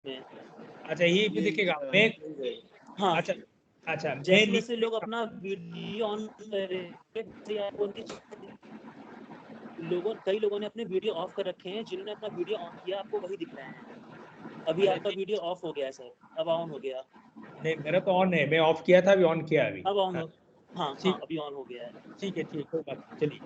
में। अच्छा यही पे दिखेगा मैं। हाँ अच्छा अच्छा जैसे जैसे लोग अपना वीडियो ऑन करें आपको उनकी कई लोगों ने अपने वीडियो ऑफ कर रखे हैं, जिन्होंने अपना वीडियो ऑन किया आपको वही दिख रहे हैं। अभी आपका वीडियो ऑफ हो गया है सर, अब ऑन हो गया। नहीं मेरा तो ऑन है, मैं ऑफ किया था अभी ऑन किया अभी। अब ऑन हो, हाँ हाँ अभी ऑन हो गया है। ठीक है ठीक, कोई बात नहीं, चलिए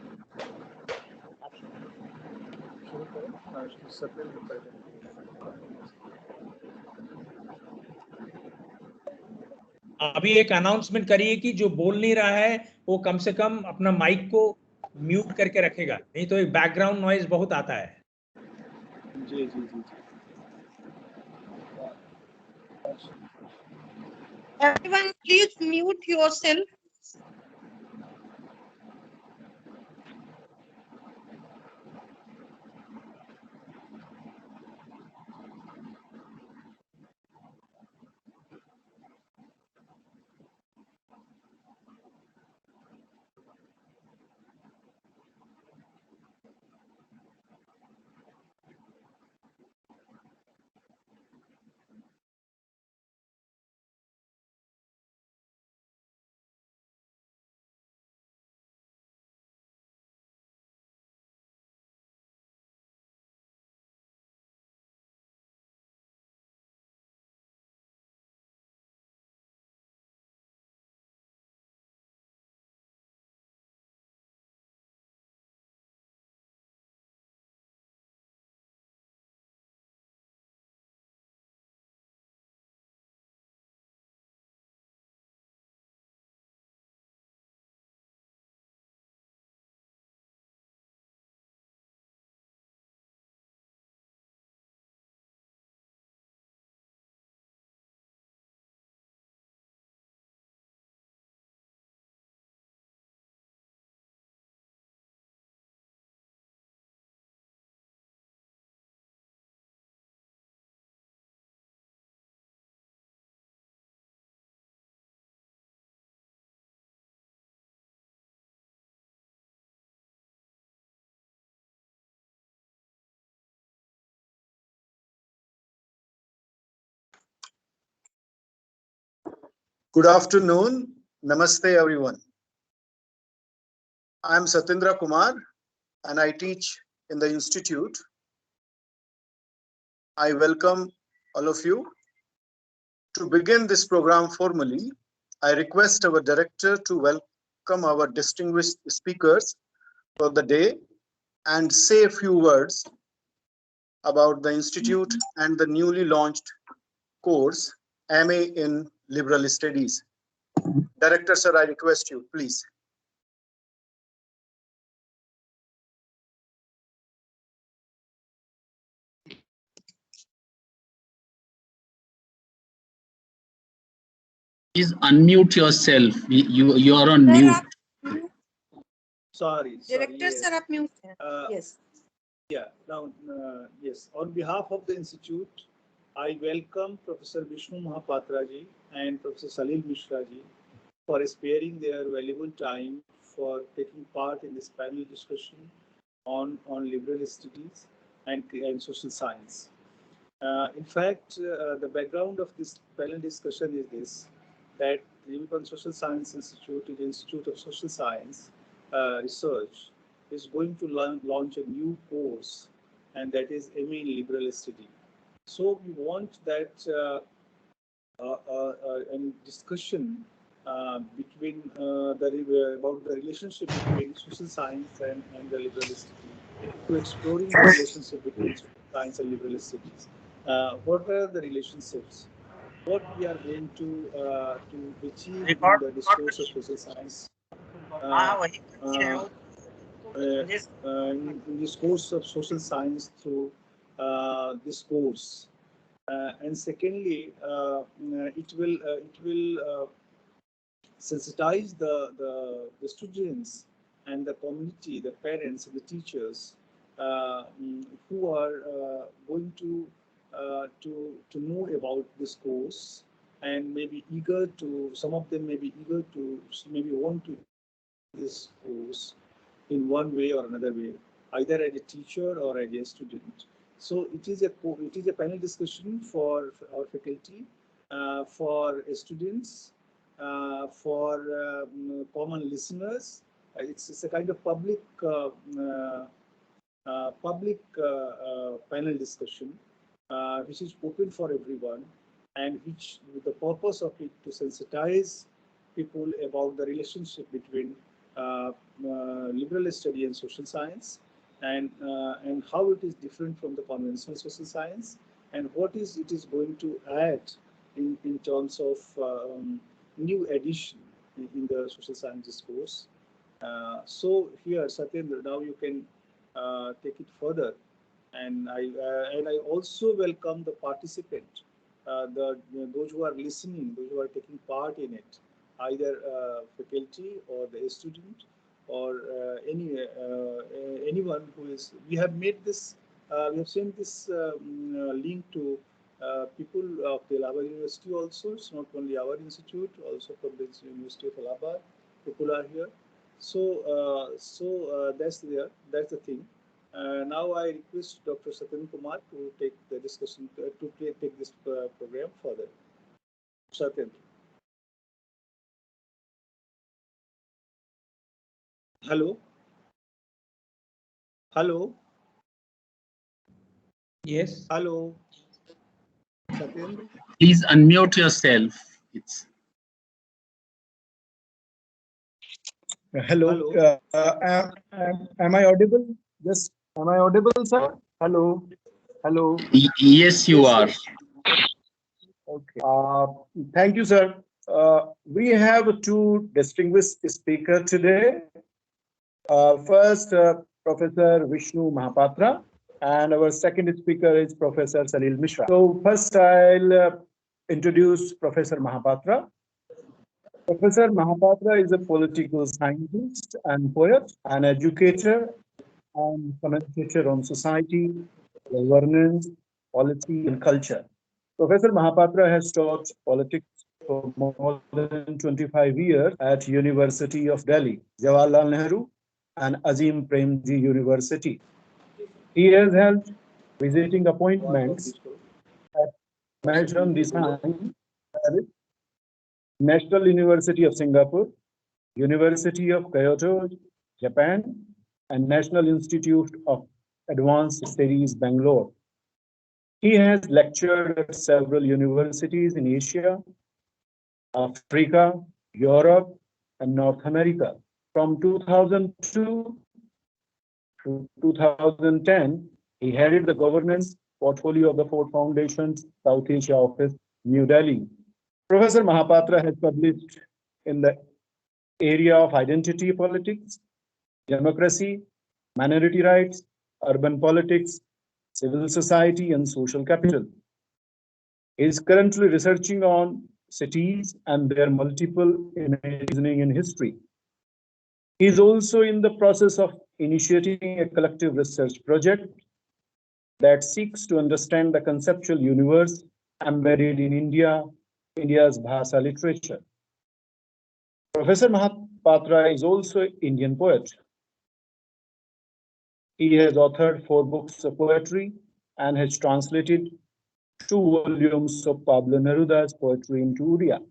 अभी एक अनाउंसमेंट करिए कि जो बोल नहीं रहा है वो कम से कम अपना माइक को म्यूट करके रखेगा, नहीं तो एक बैकग्राउंड नॉइज बहुत आता है। जी जी जी जी। Everyone, please mute yourself. Good afternoon. Namaste, everyone. I am Satindra Kumar and I teach in the Institute. I welcome all of you. To begin this program formally, I request our director to welcome our distinguished speakers for the day and say a few words about the Institute and the newly launched course, MA in Liberal Studies. Director, sir, I request you, please. Please unmute yourself. You are on mute. Sorry. Director, yes. sir, up mute. Yes. Yeah. Now, yes. On behalf of the Institute, I welcome Professor Vishnu Mahapatra ji and Professor Salil Mishra ji for sparing their valuable time for taking part in this panel discussion on liberal studies and social science. In fact, the background of this panel discussion is this, that the Vivekananda Social Science Institute, the Institute of Social Science Research, is going to launch a new course, and that is MA in Liberal Study. So we want that discussion between about the relationship between social science and the liberal study, to exploring the relationship between social science and liberal studies. What are the relationships? What we are going to achieve in the discourse of social science? In this course of social science through this course, and secondly, it will sensitize the students and the community, the parents, the teachers, who are going to know about this course, and maybe eager to. Some of them may be eager to, maybe want to this course in one way or another way, either as a teacher or as a student. So it is a panel discussion for our faculty, for students, for common listeners. It's a kind of public panel discussion, which is open for everyone, and which the purpose of it to sensitize people about the relationship between liberal study and social science, and how it is different from the conventional social science, and what is it is going to add in terms of new addition in the social sciences course. So here, Satyendra, now you can take it further, and I also welcome the participant, those who are listening, those who are taking part in it, either faculty or the student, or anyone who is. We have made this. We have sent this link to people of the Allahabad University also. It's not only our institute, also from the University of Allahabad. People are here. So that's the thing. Now I request Dr. Satyendra Kumar to take the discussion, to take this program further. Satyendra. Hello. Hello. Yes. Hello. Satyendra. Please unmute yourself. It's Hello. Am I audible? Yes. Am I audible, sir? Hello. Hello. yes, you are. Okay. Thank you, sir. We have two distinguished speakers today. First, Professor Vishnu Mahapatra, and our second speaker is Professor Salil Mishra. So first, I'll introduce Professor Mahapatra. Professor Mahapatra is a political scientist and poet, an educator, and commentator on society, governance, policy, and culture. Professor Mahapatra has taught politics for more than 25 years at University of Delhi, Jawaharlal Nehru, and Azim Premji University. He has held visiting appointments at Maison Design, National University of Singapore, University of Kyoto, Japan, and National Institute of Advanced Studies, Bangalore. He has lectured at several universities in Asia, Africa, Europe, and North America. From 2002 to 2010, he headed the governance portfolio of the Ford Foundation's South Asia office, New Delhi. Professor Mahapatra has published in the area of identity politics, democracy, minority rights, urban politics, civil society, and social capital. He is currently researching on cities and their multiple imagining in history. He is also in the process of initiating a collective research project that seeks to understand the conceptual universe embedded in India's Bhasa literature. Professor Mahapatra is also an Indian poet. He has authored 4 books of poetry and has translated 2 volumes of Pablo Neruda's poetry into Odia.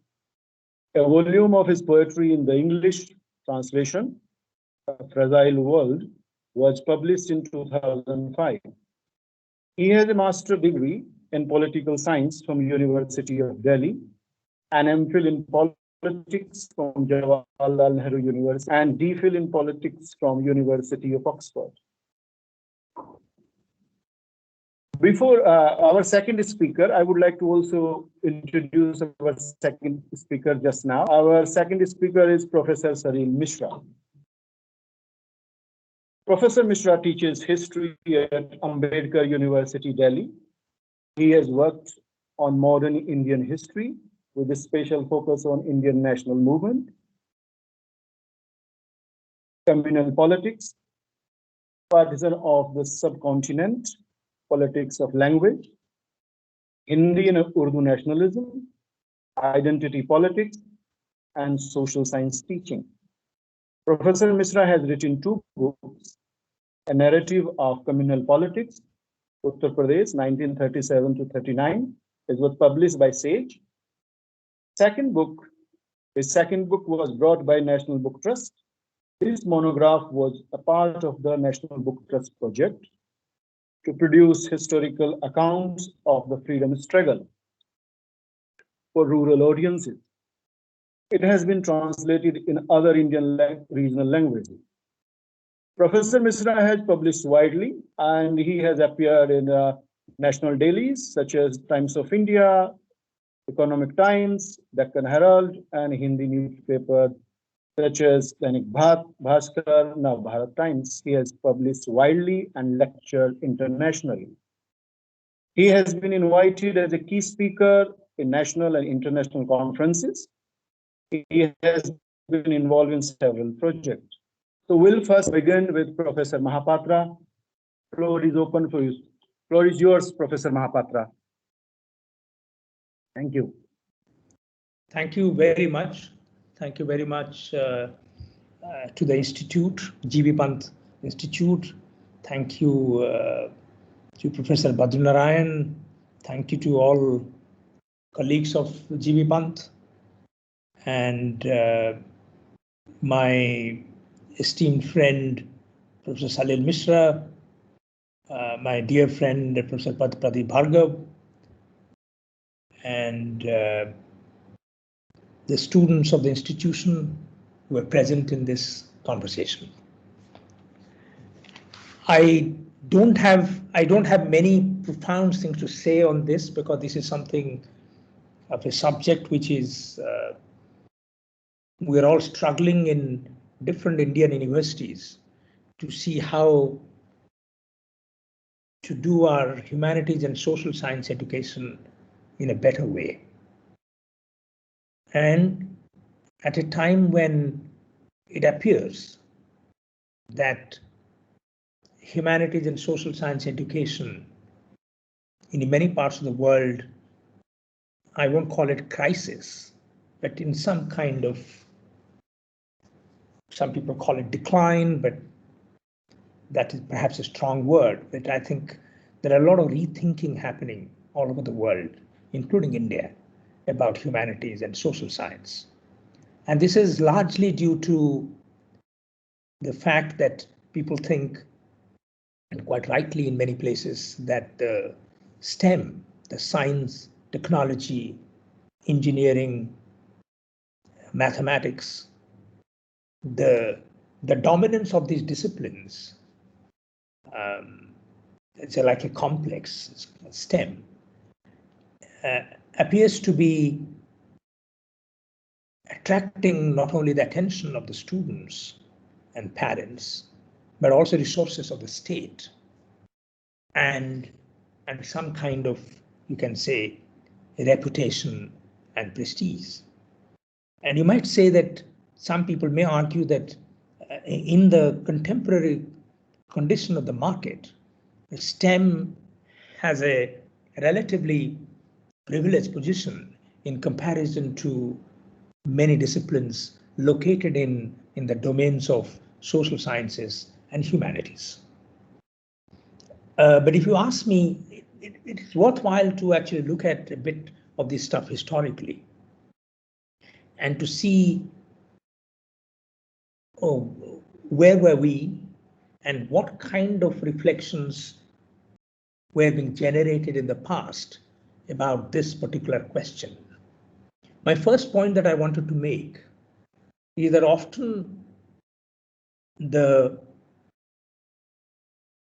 A volume of his poetry in the English translation, A Fragile World, was published in 2005. He has a master's degree in political science from University of Delhi, an MPhil in politics from Jawaharlal Nehru University, and DPhil in politics from University of Oxford. Before our second speaker, I would like to also introduce our second speaker just now. Our second speaker is Professor Salil Mishra. Professor Mishra teaches history at Ambedkar University, Delhi. He has worked on modern Indian history with a special focus on Indian national movement, communal politics, partisan of the subcontinent, politics of language, Hindi and Urdu nationalism, identity politics, and social science teaching. Professor Mishra has written 2 books, A Narrative of Communal Politics Uttar Pradesh, 1937 to 39. It was published by Sage. His second book was brought by National Book Trust. This monograph was a part of the National Book Trust project to produce historical accounts of the freedom struggle for rural audiences. It has been translated in other Indian regional languages. Professor Misra has published widely, and he has appeared in national dailies such as Times of India, Economic Times, Deccan Herald, and Hindi newspaper such as Dainik Bhaskar, now Bharat Times. He has published widely and lectured internationally. He has been invited as a key speaker in national and international conferences. He has been involved in several projects. So we'll first begin with Professor Mahapatra. Floor is open for you. Floor is yours, Professor Mahapatra. Thank you. Thank you very much. Thank you very much to the Institute, G.B. Pant Institute. Thank you to Professor Badrinarayan. Thank you to all colleagues of G.B. Pant and my esteemed friend, Professor Salil Mishra, my dear friend, Professor Pradeep Bhargav, and the students of the institution who are present in this conversation. I don't have many profound things to say on this because this is something of a subject which is we're all struggling in different Indian universities to see how to do our humanities and social science education in a better way. And at a time when it appears that humanities and social science education in many parts of the world, I won't call it crisis, but in some kind of, some people call it decline, but that is perhaps a strong word. But I think there are a lot of rethinking happening all over the world, including India, about humanities and social science. And this is largely due to the fact that people think, and quite rightly in many places, that the STEM, the science, technology, engineering, mathematics, the dominance of these disciplines, it's like a complex STEM, appears to be attracting not only the attention of the students and parents, but also resources of the state and some kind of, you can say, reputation and prestige. And you might say that some people may argue that in the contemporary condition of the market, STEM has a relatively privileged position in comparison to many disciplines located in the domains of social sciences and humanities. But if you ask me, it is worthwhile to actually look at a bit of this stuff historically and to see, where were we and what kind of reflections were being generated in the past about this particular question. My first point that I wanted to make is that often the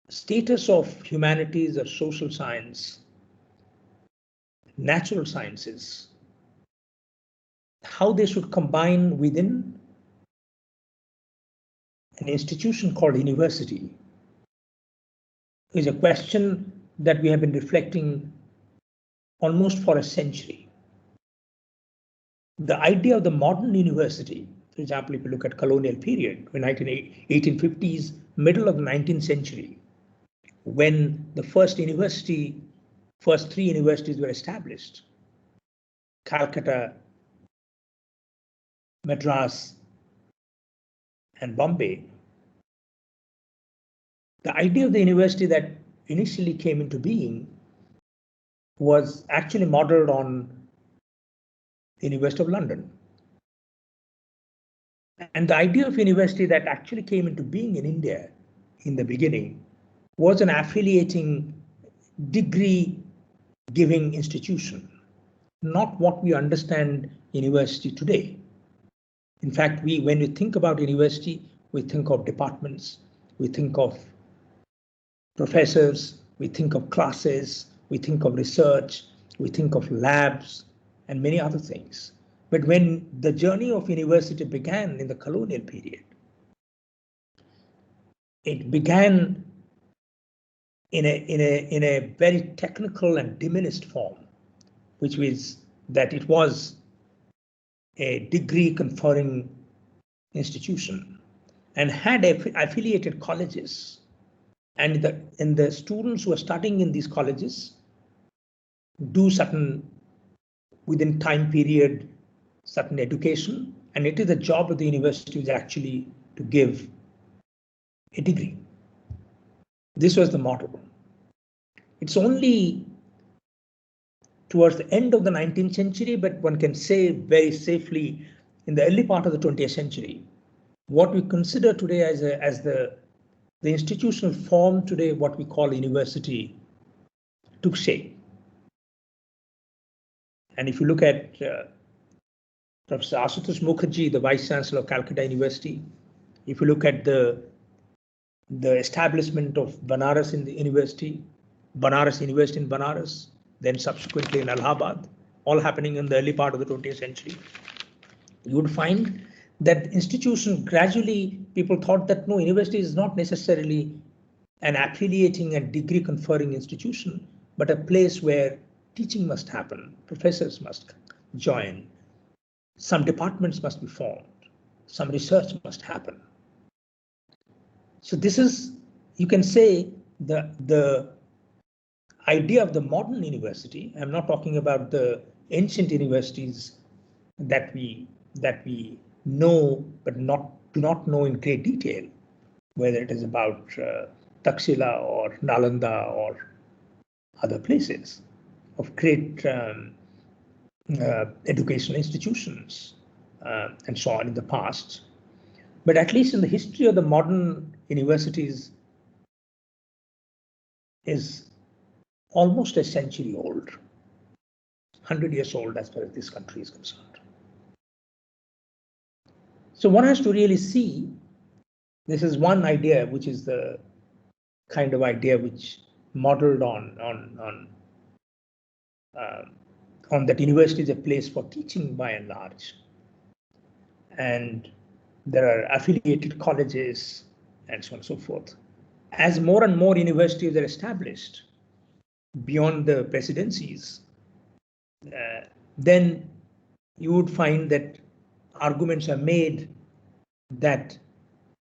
status of humanities or social science, natural sciences, how they should combine within an institution called university is a question that we have been reflecting almost for a century. The idea of the modern university, for example, if you look at colonial period, in 1850s, middle of the 19th century, when the first three universities were established, Calcutta, Madras, and Bombay, the idea of the university that initially came into being was actually modeled on the University of London. And the idea of university that actually came into being in India in the beginning was an affiliating degree giving institution, not what we understand university today. In fact, when we think about university, we think of departments, we think of professors, we think of classes, we think of research, we think of labs, and many other things. But when the journey of university began in the colonial period, it began in a very technical and diminished form, which was that it was a degree conferring institution and had affiliated colleges, and the students who are studying in these colleges do certain, within time period, certain education, and it is the job of the university is actually to give a degree. This was the model. It's only towards the end of the 19th century, but one can say very safely in the early part of the 20th century, what we consider today as the institutional form today, what we call university, took shape. And if you look at Professor Ashutosh Mukherjee, the Vice Chancellor of Calcutta University, if you look at the establishment of Banaras in the university, Banaras University in Banaras, then subsequently in Allahabad, all happening in the early part of the 20th century, you would find that institution gradually, people thought that no, university is not necessarily an affiliating and degree conferring institution, but a place where teaching must happen, professors must join, some departments must be formed, some research must happen. So this is, you can say, the idea of the modern university. I'm not talking about the ancient universities that we know but do not know in great detail, whether it is about Taxila or Nalanda or other places of great educational institutions and so on in the past. But at least in the history of the modern universities is almost a century old, 100 years old as far as this country is concerned. So one has to really see, this is one idea, which is the kind of idea which modeled on that university is a place for teaching by and large. And there are affiliated colleges and so on and so forth. As more and more universities are established beyond the presidencies, then you would find that arguments are made that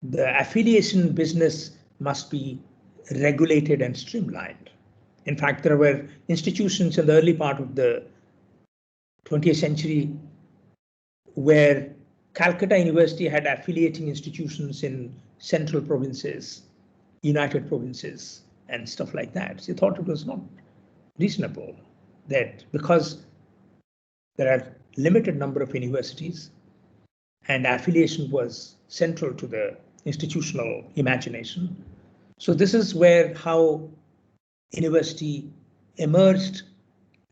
the affiliation business must be regulated and streamlined. In fact, there were institutions in the early part of the 20th century where Calcutta University had affiliating institutions in central provinces, United Provinces, and stuff like that. So they thought it was not reasonable that because there are limited number of universities and affiliation was central to the institutional imagination. So this is where how university emerged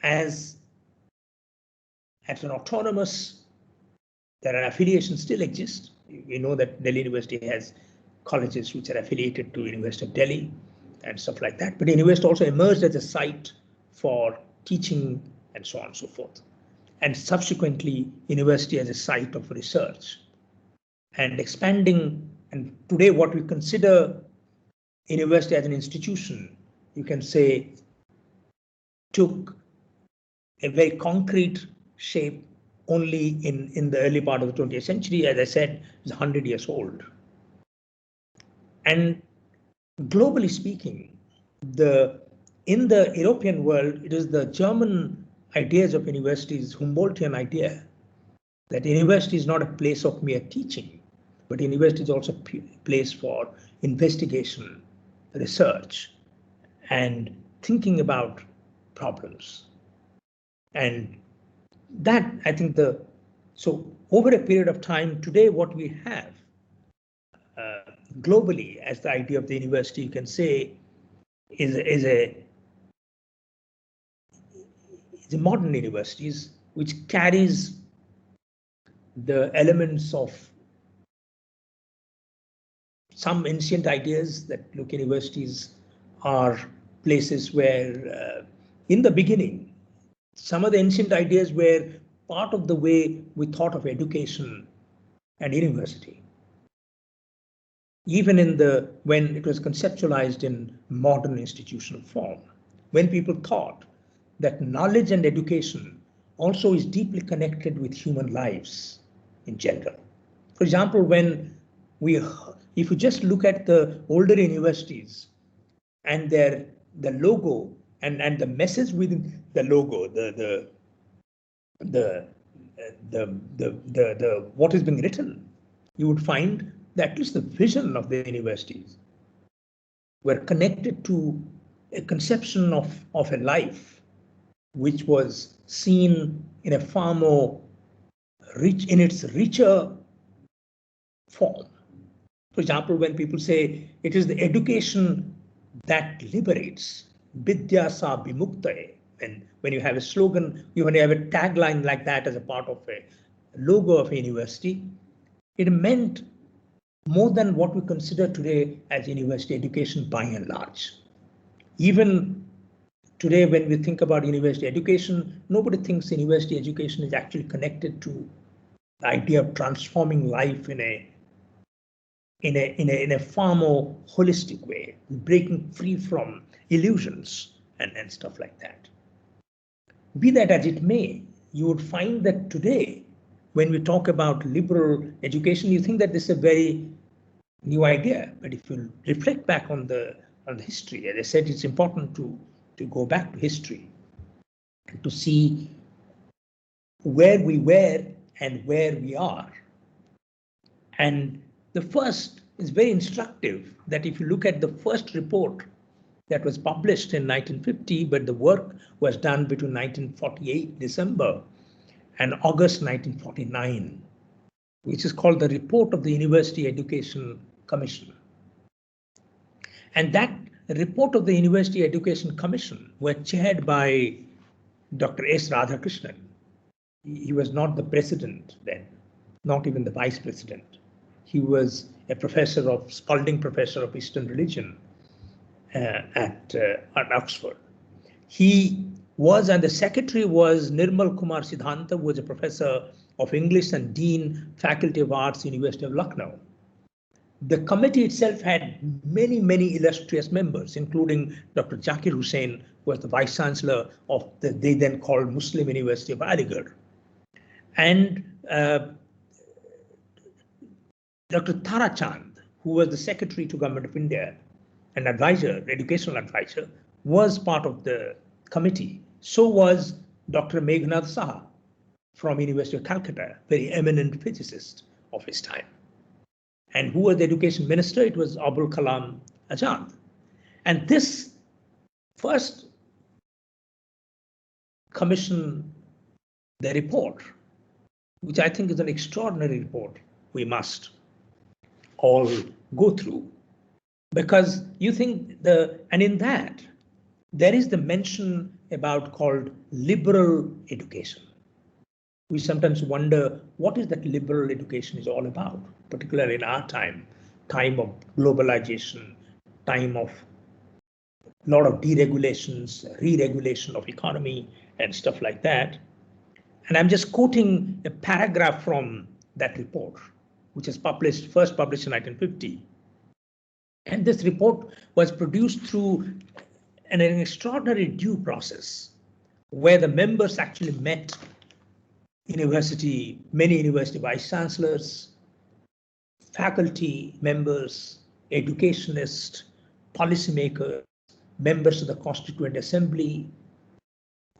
as an autonomous. There are affiliations still exist. We know that Delhi University has colleges which are affiliated to University of Delhi and stuff like that. But university also emerged as a site for teaching and so on and so forth. And subsequently, university as a site of research and expanding. And today, what we consider university as an institution, you can say, took a very concrete shape only in the early part of the 20th century. As I said, it's 100 years old. And globally speaking, in the European world, it is the German ideas of universities, Humboldtian idea, that university is not a place of mere teaching, but university is also a place for investigation, research, and thinking about problems. And that, I think, so over a period of time, today what we have globally as the idea of the university, you can say, is the modern universities, which carries the elements of some ancient ideas that look, universities are places where in the beginning, some of the ancient ideas were part of the way we thought of education and university. Even when it was conceptualized in modern institutional form, when people thought that knowledge and education also is deeply connected with human lives in general. For example, if you just look at the older universities and the logo and the message within the logo, what is being written, you would find that at least the vision of the universities were connected to a conception of a life which was seen in a far more in its richer form. For example, when people say it is the education that liberates, Vidya sa bimuktaye, when you have a slogan, when you have a tagline like that as a part of a logo of a university, it meant more than what we consider today as university education by and large. Even today, when we think about university education, nobody thinks university education is actually connected to the idea of transforming life in a far more holistic way, breaking free from illusions and stuff like that. Be that as it may, you would find that today, when we talk about liberal education, you think that this is a very new idea. But if you reflect back on the history, as I said, it's important to go back to history and to see where we were and where we are. And the first is very instructive, that if you look at the first report that was published in 1950, but the work was done between 1948 December and August 1949, which is called the Report of the University Education Commission. And that report of the University Education Commission was chaired by Dr. S. Radhakrishnan. He was not the president then, not even the vice president. He was a professor of Spalding Professor of Eastern Religion at Oxford. He was, and the secretary was Nirmal Kumar Siddhanta, who was a professor of English and Dean, Faculty of Arts, University of Lucknow. The committee itself had many, many illustrious members, including Dr. Zakir Hussain, who was the vice chancellor of they then called Muslim University of Aligarh, and Dr. Tara Chand, who was the secretary to Government of India, an advisor, educational advisor, was part of the committee. So was Dr. Meghnad Saha from University of Calcutta, very eminent physicist of his time. And who was the education minister? It was Abul Kalam Azad. And this first commission, the report, which I think is an extraordinary report, we must all go through, because you think and in that there is the mention about called liberal education. We sometimes wonder what is that liberal education is all about, particularly in our time of globalization, time of a lot of deregulations, re-regulation of economy and stuff like that. And I'm just quoting a paragraph from that report, which is first published in 1950. And this report was produced through an extraordinary due process, where the members actually met many university vice chancellors, faculty members, educationists, policymakers, members of the Constituent Assembly,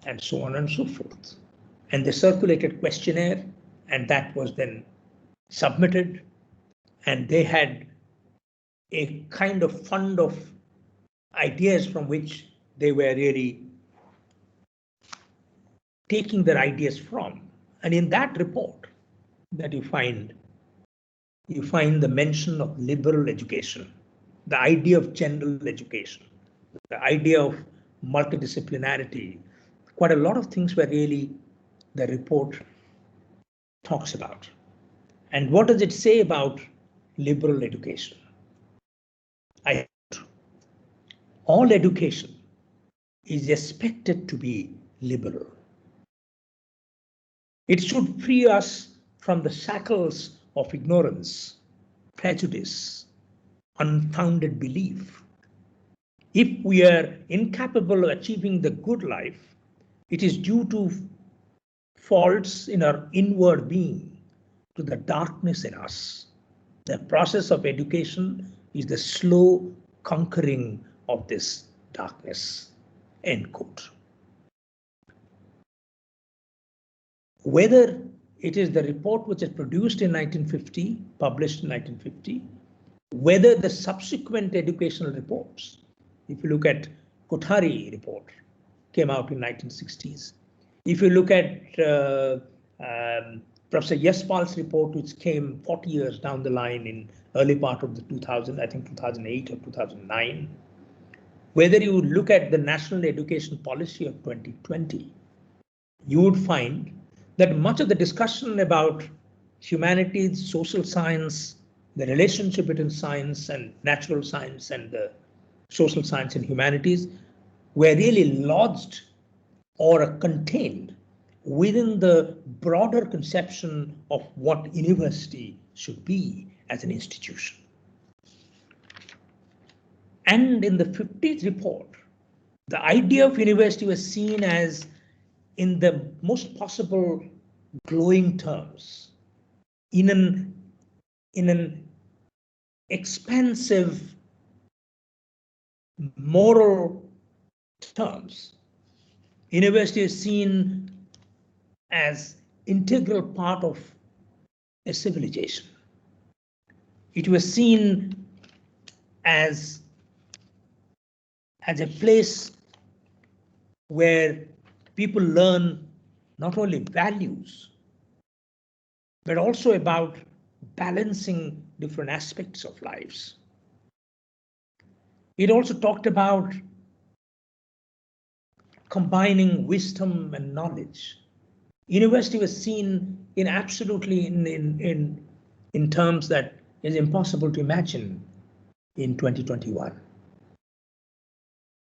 and so on and so forth. And they circulated questionnaire, and that was then submitted, and they had a kind of fund of ideas from which they were really taking their ideas from. And in that report that you find the mention of liberal education, the idea of general education, the idea of multidisciplinarity, quite a lot of things were really the report talks about. And what does it say about liberal education? All education is expected to be liberal. It should free us from the shackles of ignorance, prejudice, unfounded belief. If we are incapable of achieving the good life, it is due to faults in our inward being, to the darkness in us. The process of education is the slow conquering of this darkness. End quote. Whether it is the report which is produced in 1950, published in 1950, whether the subsequent educational reports, if you look at Kothari report, came out in 1960s. If you look at Professor Yashpal's report, which came 40 years down the line in early part of the 2000, I think 2008 or 2009, whether you look at the National Education Policy of 2020, you would find that much of the discussion about humanities, social science, the relationship between science and natural science and the social science and humanities were really lodged or contained within the broader conception of what university should be as an institution. And in the 50th report, the idea of university was seen as in the most possible glowing terms, in an expansive moral terms. University is seen as integral part of a civilization. It was seen as a place where people learn not only values, but also about balancing different aspects of lives. It also talked about combining wisdom and knowledge. University was seen in absolutely in terms that is impossible to imagine in 2021.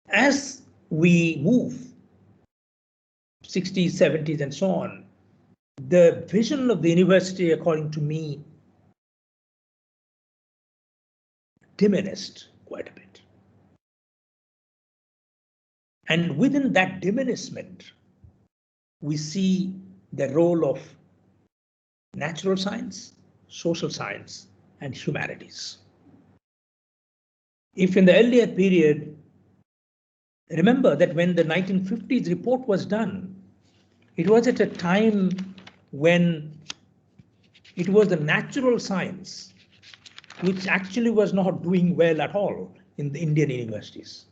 As we move 60s, 70s, and so on, the vision of the university, according to me, diminished quite a bit. And within that diminishment, we see the role of natural science, social science, and humanities. If in the earlier period, remember that when the 1950s report was done, it was at a time when it was the natural science which actually was not doing well at all in the Indian universities.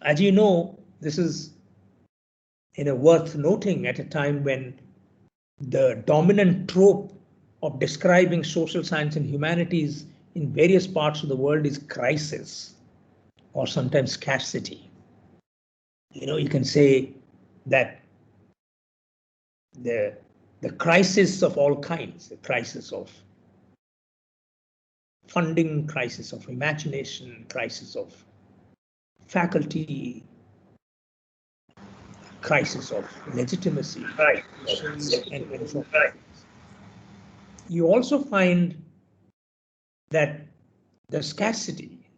As you know, this is worth noting at a time when the dominant trope of describing social science and humanities in various parts of the world is crisis or sometimes scarcity. You can say that the crisis of all kinds, the crisis of funding, crisis of imagination, crisis of faculty, crisis of legitimacy, right? And so on. You also find that the scarcity,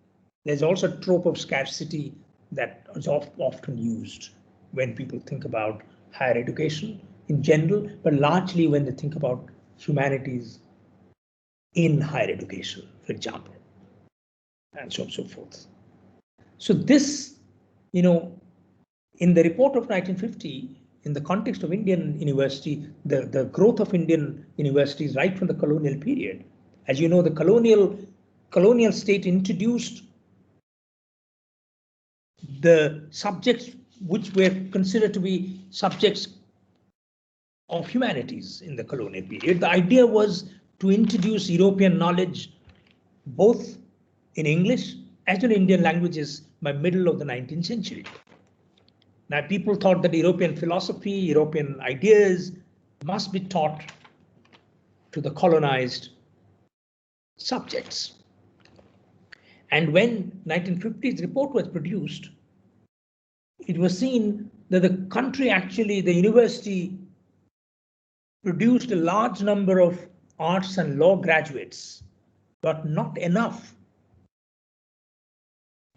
there's also a trope of scarcity that is often used when people think about higher education in general, but largely when they think about humanities in higher education, for example, and so on and so forth. So this, in the report of 1950, in the context of Indian university, the growth of Indian universities right from the colonial period, as you know, the colonial state introduced the subjects which were considered to be subjects of humanities in the colonial period. The idea was to introduce European knowledge both in English as in Indian languages by middle of the 19th century. Now, people thought that European philosophy, European ideas must be taught to the colonized subjects. And when 1950s report was produced, it was seen that the country actually, the university produced a large number of arts and law graduates, but not enough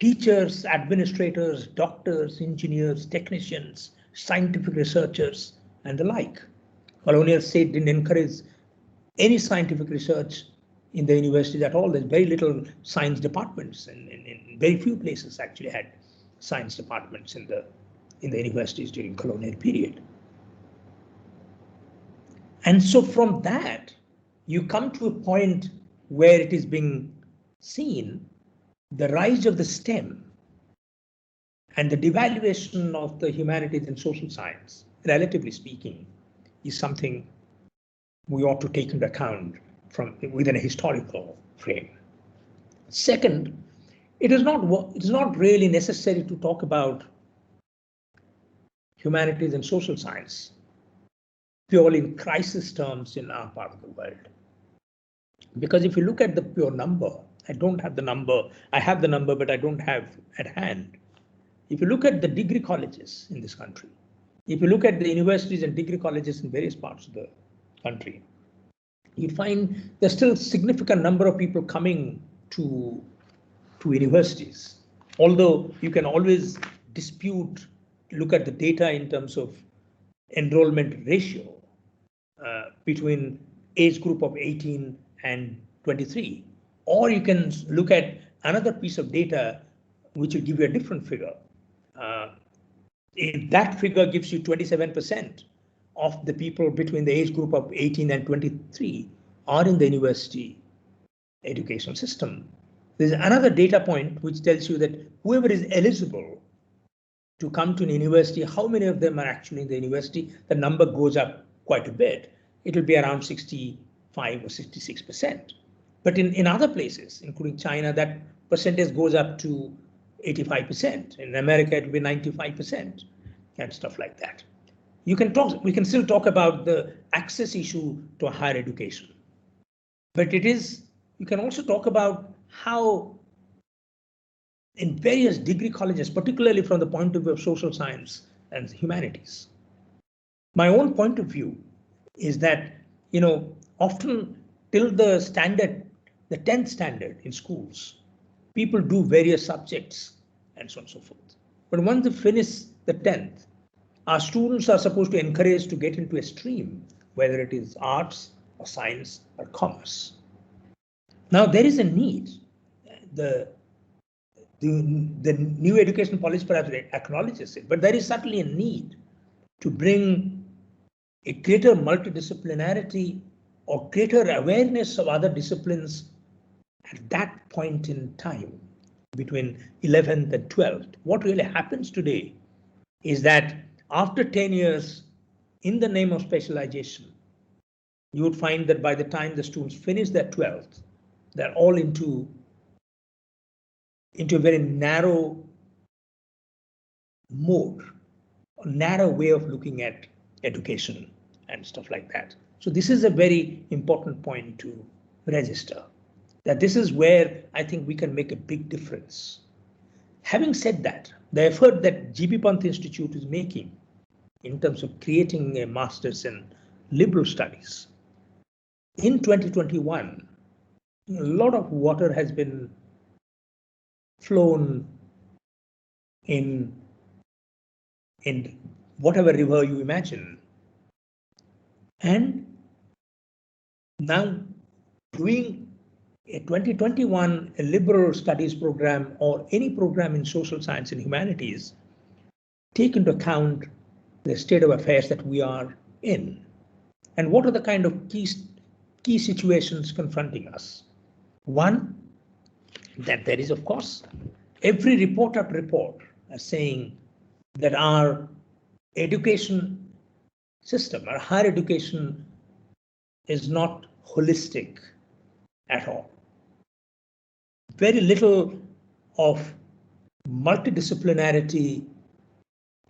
teachers, administrators, doctors, engineers, technicians, scientific researchers, and the like. Colonial state didn't encourage any scientific research in the universities at all. There's very little science departments, and in very few places actually had science departments in the universities during colonial period. And so from that, you come to a point where it is being seen the rise of the STEM and the devaluation of the humanities and social science, relatively speaking, is something we ought to take into account from within a historical frame. Second, it is not really necessary to talk about humanities and social science purely in crisis terms in our part of the world. Because if you look at the pure number, I don't have the number, I have the number, but I don't have at hand. If you look at the degree colleges in this country, if you look at the universities and degree colleges in various parts of the country, you find there's still a significant number of people coming to universities. Although you can always dispute, look at the data in terms of enrollment ratio between age group of 18 and 23. Or you can look at another piece of data which will give you a different figure. If that figure gives you 27% of the people between the age group of 18 and 23 are in the university educational system. There's another data point which tells you that whoever is eligible to come to an university, how many of them are actually in the university, the number goes up quite a bit. It'll be around 65 or 66%. But in other places, including China, that percentage goes up to 85%. In America, it will be 95% and stuff like that. We can still talk about the access issue to higher education. But you can also talk about how in various degree colleges, particularly from the point of view of social science and humanities. My own point of view is that, often till the 10th standard in schools, people do various subjects and so on and so forth. But once they finish the 10th, our students are supposed to encourage to get into a stream, whether it is arts or science or commerce. Now there is a need. The new education policy perhaps acknowledges it, but there is certainly a need to bring a greater multidisciplinarity or greater awareness of other disciplines at that point in time between 11th and 12th. What really happens today is that after 10 years, in the name of specialization, you would find that by the time the students finish their 12th, they're all into a very narrow mode, a narrow way of looking at education and stuff like that. So this is a very important point to register, that this is where I think we can make a big difference. Having said that, the effort that G.B. Pant Institute is making in terms of creating a master's in liberal studies, in 2021, a lot of water has been flown in whatever river you imagine. And now doing a 2021 a liberal studies program or any program in social science and humanities take into account the state of affairs that we are in and what are the kind of key situations confronting us. One, that there is, of course, every report after report, are saying that our education system, our higher education, is not holistic at all. Very little of multidisciplinarity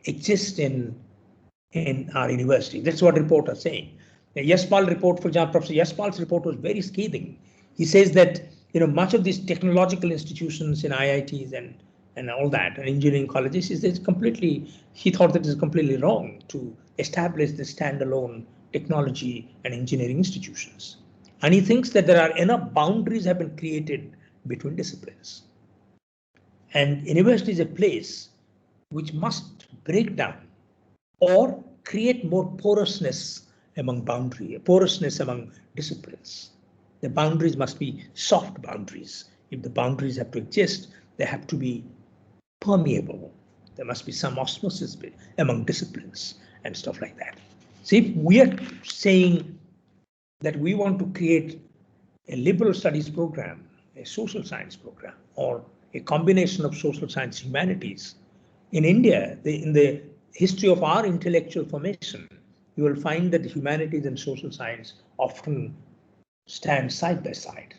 exists in our university. That's what reports are saying. The Yashpal report, for example, Professor Yashpal's report was very scathing. He says that much of these technological institutions in IITs and all that, and engineering colleges, is completely. He thought that is completely wrong to establish the standalone technology and engineering institutions, and he thinks that there are enough boundaries have been created between disciplines, and university is a place which must break down or create more porousness among porousness among disciplines. The boundaries must be soft boundaries. If the boundaries have to exist, they have to be permeable. There must be some osmosis among disciplines and stuff like that. So if we are saying that we want to create a liberal studies program, a social science program, or a combination of social science humanities, in India, in the history of our intellectual formation, you will find that humanities and social science often stand side by side.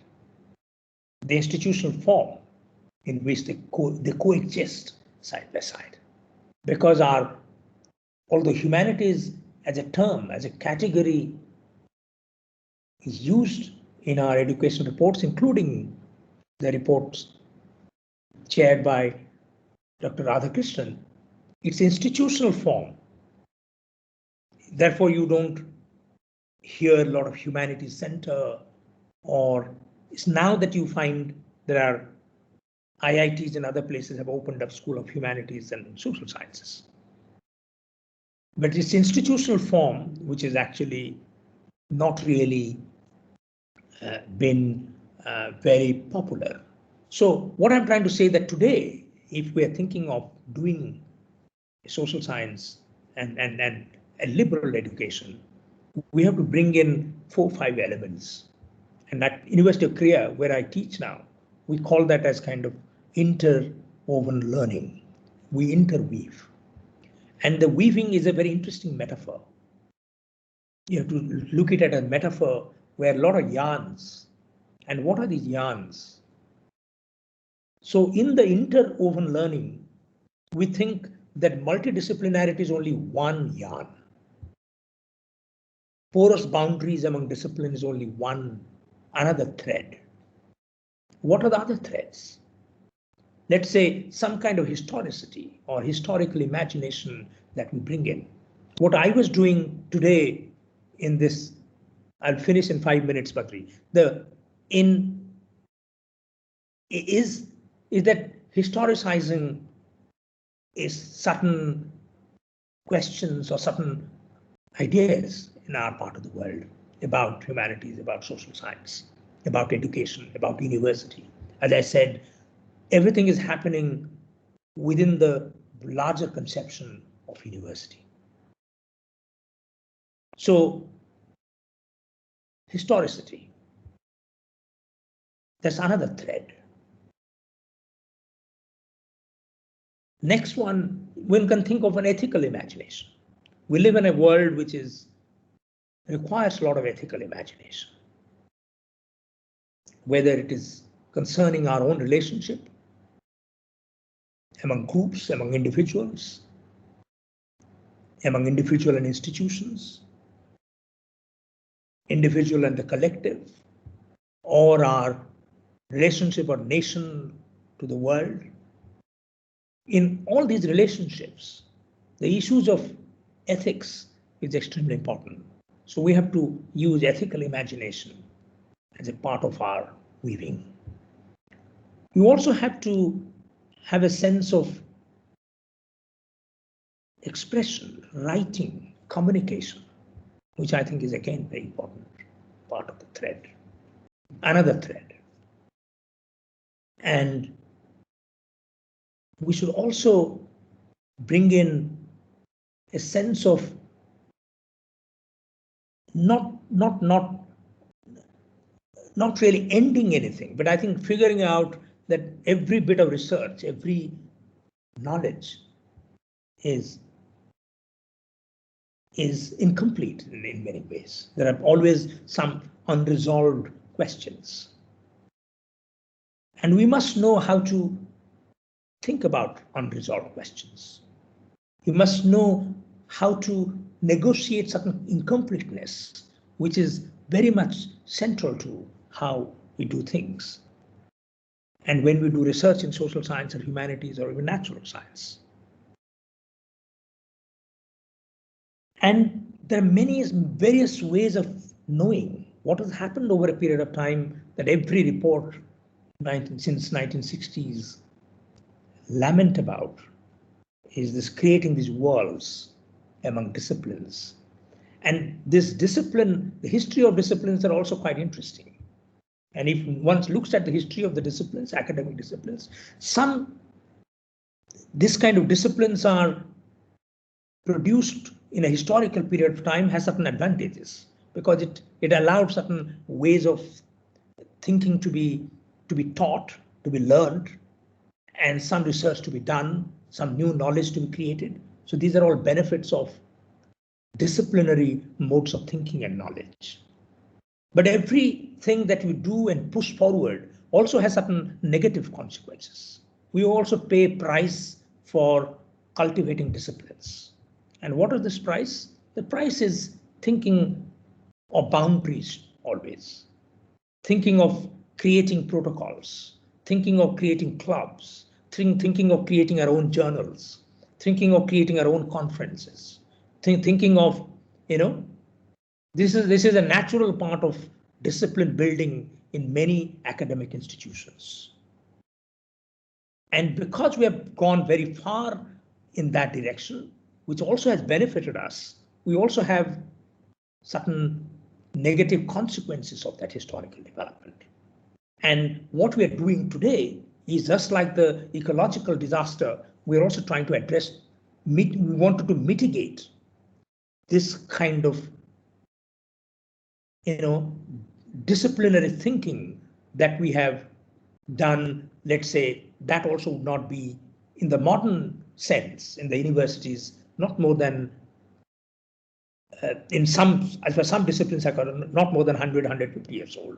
The institutional form in which they coexist side by side. Because although humanities as a term, as a category, is used in our education reports, including the reports chaired by Dr. Radhakrishnan, its institutional form. Therefore, you don't hear a lot of humanities center, or it's now that you find there are IITs and other places have opened up School of Humanities and Social Sciences. But its institutional form, which is actually not really been very popular. So what I'm trying to say that today, if we're thinking of doing social science and a liberal education, we have to bring in 4 or 5 elements. And at University of Korea, where I teach now, we call that as kind of interwoven learning. We interweave. And the weaving is a very interesting metaphor. You have to look at it as a metaphor where a lot of yarns. And what are these yarns? So in the interwoven learning, we think that multidisciplinarity is only one yarn. Porous boundaries among disciplines is only another thread. What are the other threads? Let's say some kind of historicity or historical imagination that we bring in. What I was doing today in this, I'll finish in 5 minutes, Badri. Is that historicizing is certain questions or certain ideas in our part of the world about humanities, about social science, about education, about university. As I said, everything is happening within the larger conception of university. So, historicity, that's another thread. Next one, one can think of an ethical imagination. We live in a world which requires a lot of ethical imagination, whether it is concerning our own relationship among groups, among individuals, among individual and institutions, individual and the collective, or our relationship or nation to the world. In all these relationships, the issues of ethics is extremely important. So we have to use ethical imagination as a part of our weaving. You also have to have a sense of expression, writing, communication, which I think is again very important part of the thread. Another thread. And we should also bring in a sense of not really ending anything, but I think figuring out that every bit of research, every knowledge is incomplete in many ways. There are always some unresolved questions. And we must know how to think about unresolved questions. We must know how to negotiate certain incompleteness, which is very much central to how we do things. And when we do research in social science or humanities or even natural science. And there are many various ways of knowing what has happened over a period of time that every report since 1960s lament about is this creating these walls among disciplines. And this discipline, the history of disciplines are also quite interesting. And if one looks at the history of the disciplines, academic disciplines, this kind of disciplines are produced in a historical period of time has certain advantages because it allowed certain ways of thinking to be taught, to be learned, and some research to be done, some new knowledge to be created. So these are all benefits of disciplinary modes of thinking and knowledge. But everything that we do and push forward also has certain negative consequences. We also pay price for cultivating disciplines. And what is this price? The price is thinking of boundaries always, thinking of creating protocols, thinking of creating clubs, thinking of creating our own journals, thinking of creating our own conferences, thinking of, this is a natural part of discipline building in many academic institutions. And because we have gone very far in that direction, which also has benefited us, we also have certain negative consequences of that historical development. And what we are doing today is just like the ecological disaster, we're also trying to address, we wanted to mitigate this kind of, disciplinary thinking that we have done. Let's say that also would not be, in the modern sense, in the universities, not more than, as for some disciplines are not more than 100, 150 years old.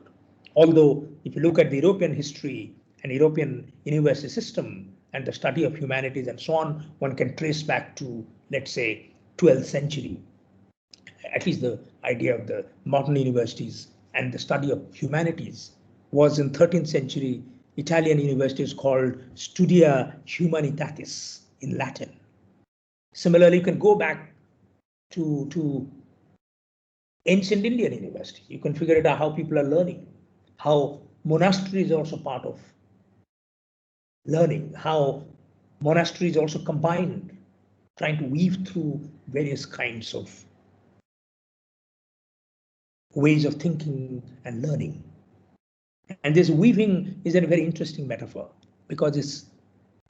Although if you look at the European history and European university system and the study of humanities and so on, one can trace back to, let's say, 12th century. At least the idea of the modern universities and the study of humanities was in 13th century Italian universities called Studia Humanitatis in Latin. Similarly, you can go back to ancient Indian university. You can figure it out how people are learning, how monasteries are also part of learning, how monasteries also combined, trying to weave through various kinds of ways of thinking and learning. And this weaving is a very interesting metaphor because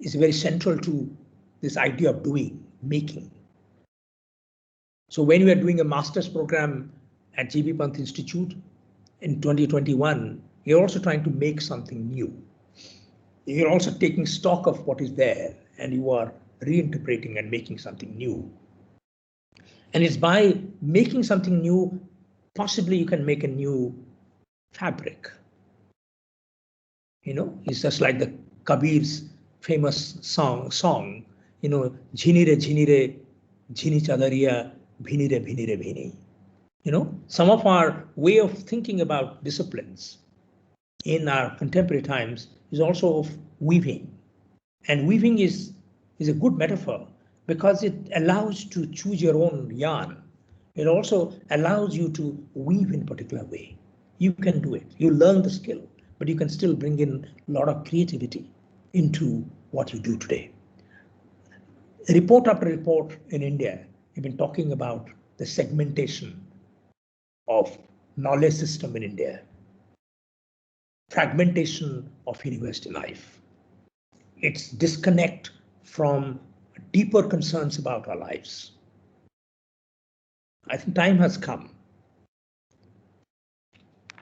it's very central to this idea of doing, making. So when we are doing a master's program at G.B. Pant Institute in 2021, you're also trying to make something new. You're also taking stock of what is there and you are reinterpreting and making something new. And it's by making something new, possibly you can make a new fabric. It's just like the Kabir's famous song, Jhini re jhini chadariya, bhini re bhini. Some of our way of thinking about disciplines in our contemporary times is also of weaving. And weaving is a good metaphor because it allows to choose your own yarn. It also allows you to weave in a particular way. You can do it. You learn the skill, but you can still bring in a lot of creativity into what you do today. Report after report in India, we've been talking about the segmentation of knowledge system in India, fragmentation of university life, its disconnect from deeper concerns about our lives. I think time has come.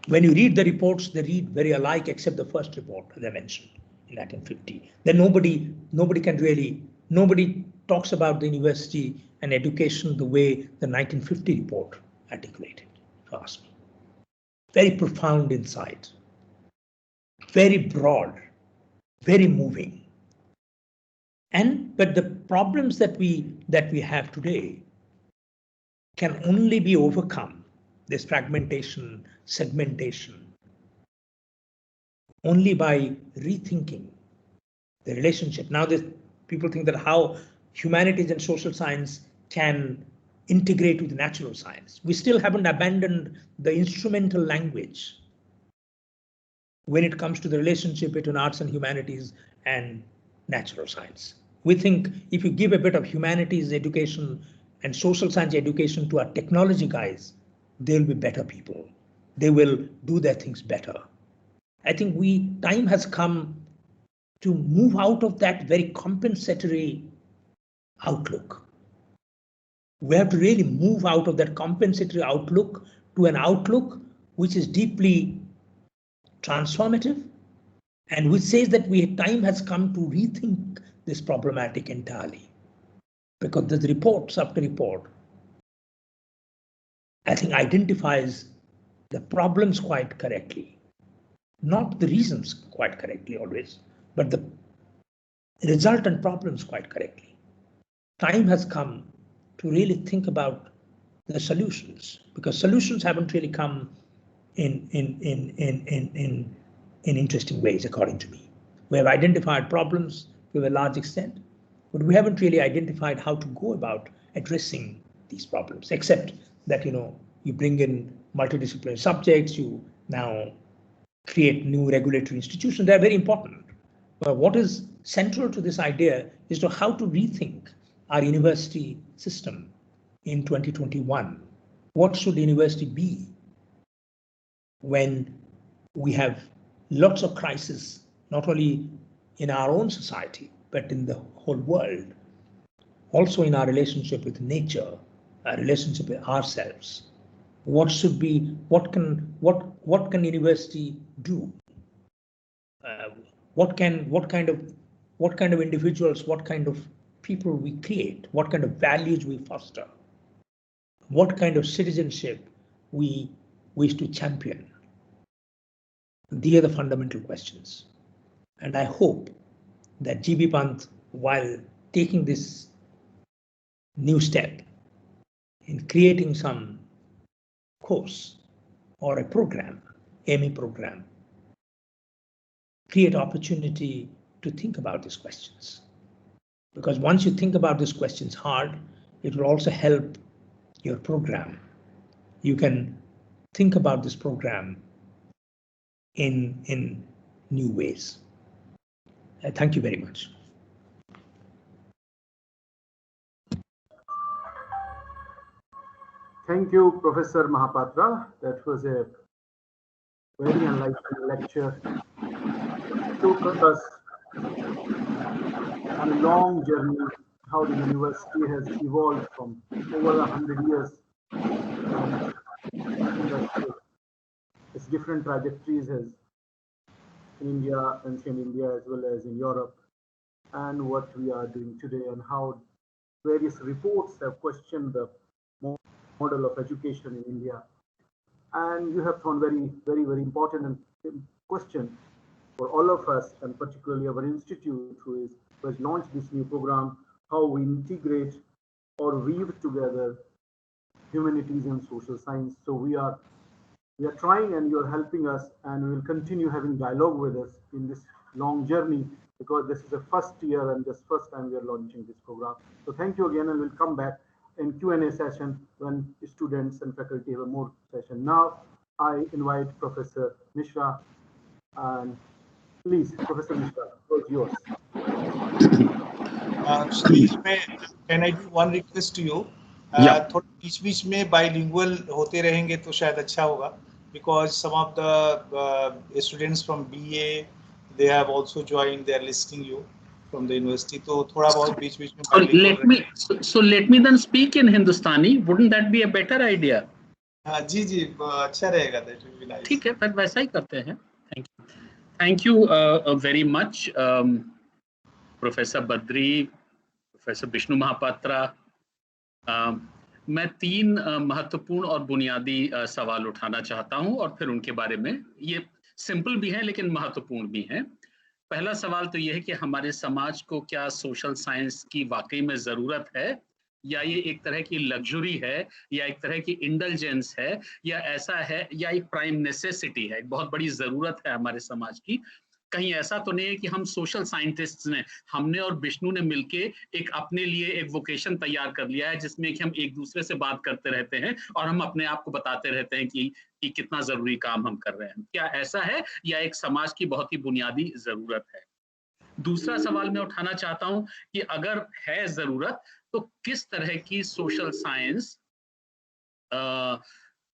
When you read the reports, they read very alike except the first report, as I mentioned, in 1950. Then nobody can really Nobody talks about the university and education the way the 1950 report articulated, if you ask me. Very profound insight, very broad, very moving. But the problems that we have today can only be overcome, this fragmentation, segmentation, only by rethinking the relationship. Now, people think that how humanities and social science can integrate with natural science. We still haven't abandoned the instrumental language when it comes to the relationship between arts and humanities and natural science. We think if you give a bit of humanities education and social science education to our technology guys, they'll be better people. They will do their things better. I think time has come to move out of that very compensatory outlook. We have to really move out of that compensatory outlook to an outlook which is deeply transformative and which says that time has come to rethink this problematic entirely. Because there's reports after report, I think, identifies the problems quite correctly. Not the reasons quite correctly always, but the resultant problems quite correctly. Time has come to really think about the solutions, because solutions haven't really come in interesting ways, according to me. We have identified problems to a large extent, but we haven't really identified how to go about addressing these problems, except that, you bring in multidisciplinary subjects, you now create new regulatory institutions. They're very important. But what is central to this idea is to how to rethink our university system in 2021. What should university be when we have lots of crises, not only in our own society, but in the whole world, also in our relationship with nature, our relationship with ourselves. What should be, what can university do? What kind of individuals, what kind of people we create, what kind of values we foster, what kind of citizenship we wish to champion. These are the fundamental questions. And I hope that GB Pant, while taking this new step in creating some course or a program, MA program, create opportunity to think about these questions. Because once you think about these questions hard, it will also help your program. You can think about this program in new ways. Thank you very much. Thank you, Professor Mahapatra. That was a very enlightening lecture. It took us on a long journey, how the university has evolved from over 100 years. Its different trajectories as in India, ancient India, as well as in Europe, and what we are doing today, and how various reports have questioned the model of education in India. And you have thrown very, very, very important question for all of us, and particularly our institute, who has launched this new program, how we integrate or weave together humanities and social science. So we are trying, and you're helping us, and we will continue having dialogue with us in this long journey, because this is the first year and this first time we are launching this program. So thank you again, and we'll come back in Q&A session when students and faculty have a more session. Now I invite Professor Mishra, and please, Professor Mishra, the floor is yours. Can I do one request to you? थोड़ा बीच-बीच में bilingual होते रहेंगे तो शायद अच्छा होगा, because some of the students from BA, they have also joined, they are listening you from the university, तो थोड़ा बहुत बीच-बीच में bilingual so let me then speak in Hindustani. Wouldn't that be a better idea? हाँ जी अच्छा रहेगा, that will be nice. ठीक है, फिर वैसा ही करते हैं. Thank you very much, Professor Badri, professor Vishnu Mahapatra. मैं 3 महत्वपूर्ण और बुनियादी सवाल उठाना चाहता हूं और फिर उनके बारे में, ये सिंपल भी हैं लेकिन महत्वपूर्ण भी हैं। पहला सवाल तो ये है कि हमारे समाज को क्या सोशल साइंस की वाकई में जरूरत है, या ये एक तरह की लग्जरी है, या एक तरह की इंडल्जेंस है, या ऐसा है, या एक प्राइम नेसेसिटी है, एक बहुत बड़ी जरूरत है हमारे समाज की। कहीं ऐसा तो नहीं है कि हम सोशल साइंटिस्ट्स ने, हमने और विष्णु ने मिलके एक अपने लिए एक वोकेशन तैयार कर लिया है जिसमें कि हम एक दूसरे से बात करते रहते हैं और हम अपने आप को बताते रहते हैं कि कितना जरूरी काम हम कर रहे हैं। क्या ऐसा है, या एक समाज की बहुत ही बुनियादी जरूरत है? दूसरा सवाल मैं उठाना चाहता हूं कि अगर है जरूरत तो किस तरह की सोशल साइंस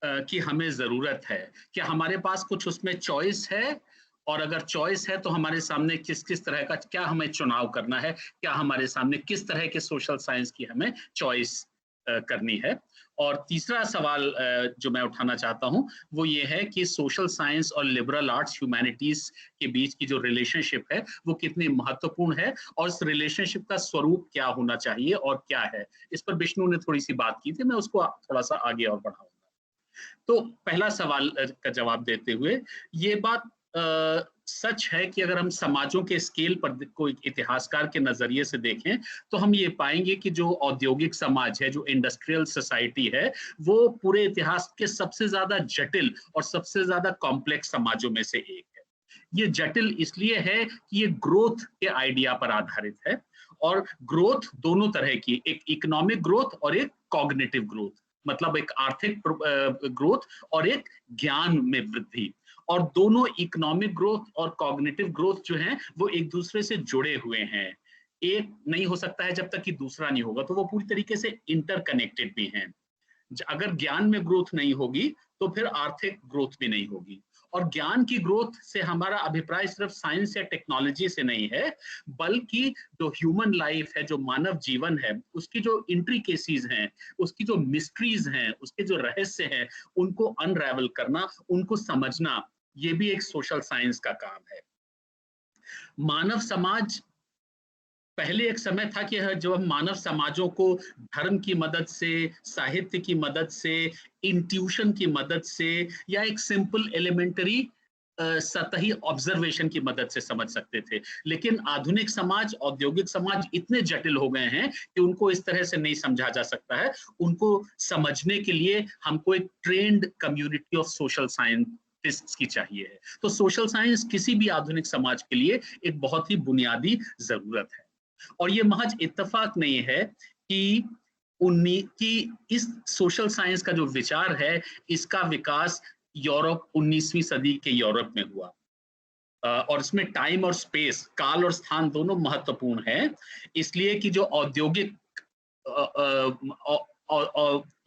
की हमें जरूरत है? क्या हमारे पास कुछ उसमें चॉइस है, और अगर चॉइस है तो हमारे सामने किस किस तरह का, क्या हमें चुनाव करना है, क्या हमारे सामने किस तरह के सोशल साइंस की हमें चॉइस करनी है? और तीसरा सवाल जो मैं उठाना चाहता हूं वो ये है कि सोशल साइंस और लिबरल आर्ट्स ह्यूमैनिटीज के बीच की जो रिलेशनशिप है वो कितनी महत्वपूर्ण है, और इस रिलेशनशिप का स्वरूप क्या होना चाहिए और क्या है? इस पर विष्णु ने थोड़ी सी बात की थी, मैं उसको थोड़ा सा आगे और बढ़ाऊंगा। तो पहला सवाल का जवाब देते हुए, ये बात सच है कि अगर हम समाजों के स्केल पर कोई इतिहासकार के नजरिए से देखें तो हम ये पाएंगे कि जो औद्योगिक समाज है, जो इंडस्ट्रियल सोसाइटी है, वो पूरे इतिहास के सबसे ज्यादा जटिल और सबसे ज्यादा कॉम्प्लेक्स समाजों में से एक है। ये जटिल इसलिए है कि ये ग्रोथ के आइडिया पर आधारित है, और ग्रोथ दोनों तरह की, एक इकोनॉमिक ग्रोथ और एक कॉग्निटिव ग्रोथ, मतलब एक आर्थिक ग्रोथ और एक ज्ञान में वृद्धि। और दोनों इकोनॉमिक ग्रोथ और कॉग्निटिव ग्रोथ जो है वो एक दूसरे से जुड़े हुए हैं। एक नहीं हो सकता है जब तक कि दूसरा नहीं होगा, तो वो पूरी तरीके से इंटरकनेक्टेड भी हैं। अगर ज्ञान में ग्रोथ नहीं होगी तो फिर आर्थिक ग्रोथ भी नहीं होगी। और ज्ञान की ग्रोथ से हमारा अभिप्राय सिर्फ साइंस या टेक्नोलॉजी से नहीं है, बल्कि जो ह्यूमन लाइफ है, जो मानव जीवन है, उसकी जो इंट्रिकेसीज हैं, उसकी जो मिस्ट्रीज हैं, उसके जो रहस्य हैं, उनको अनरैवल करना, उनको समझना, ये भी एक सोशल साइंस का काम है। मानव समाज, पहले एक समय था कि जब हम मानव समाजों को धर्म की मदद से, साहित्य की मदद से, इंट्यूशन की मदद से, या एक सिंपल एलिमेंटरी सतही ऑब्जर्वेशन की मदद से समझ सकते थे। लेकिन आधुनिक समाज, औद्योगिक समाज इतने जटिल हो गए हैं कि उनको इस तरह से नहीं समझा जा सकता है। उनको समझने के लिए हमको एक trained community of social scientists की चाहिए है। तो सोशल साइंस किसी भी आधुनिक समाज के लिए एक बहुत ही बुनियादी जरूरत है। और ये महज इत्तेफाक नहीं है कि इस सोशल साइंस का जो विचार है, इसका विकास यूरोप, 19वीं सदी के यूरोप में हुआ, और इसमें टाइम और स्पेस, काल और स्थान दोनों महत्वपूर्ण हैं। इसलिए कि जो औद्योगिक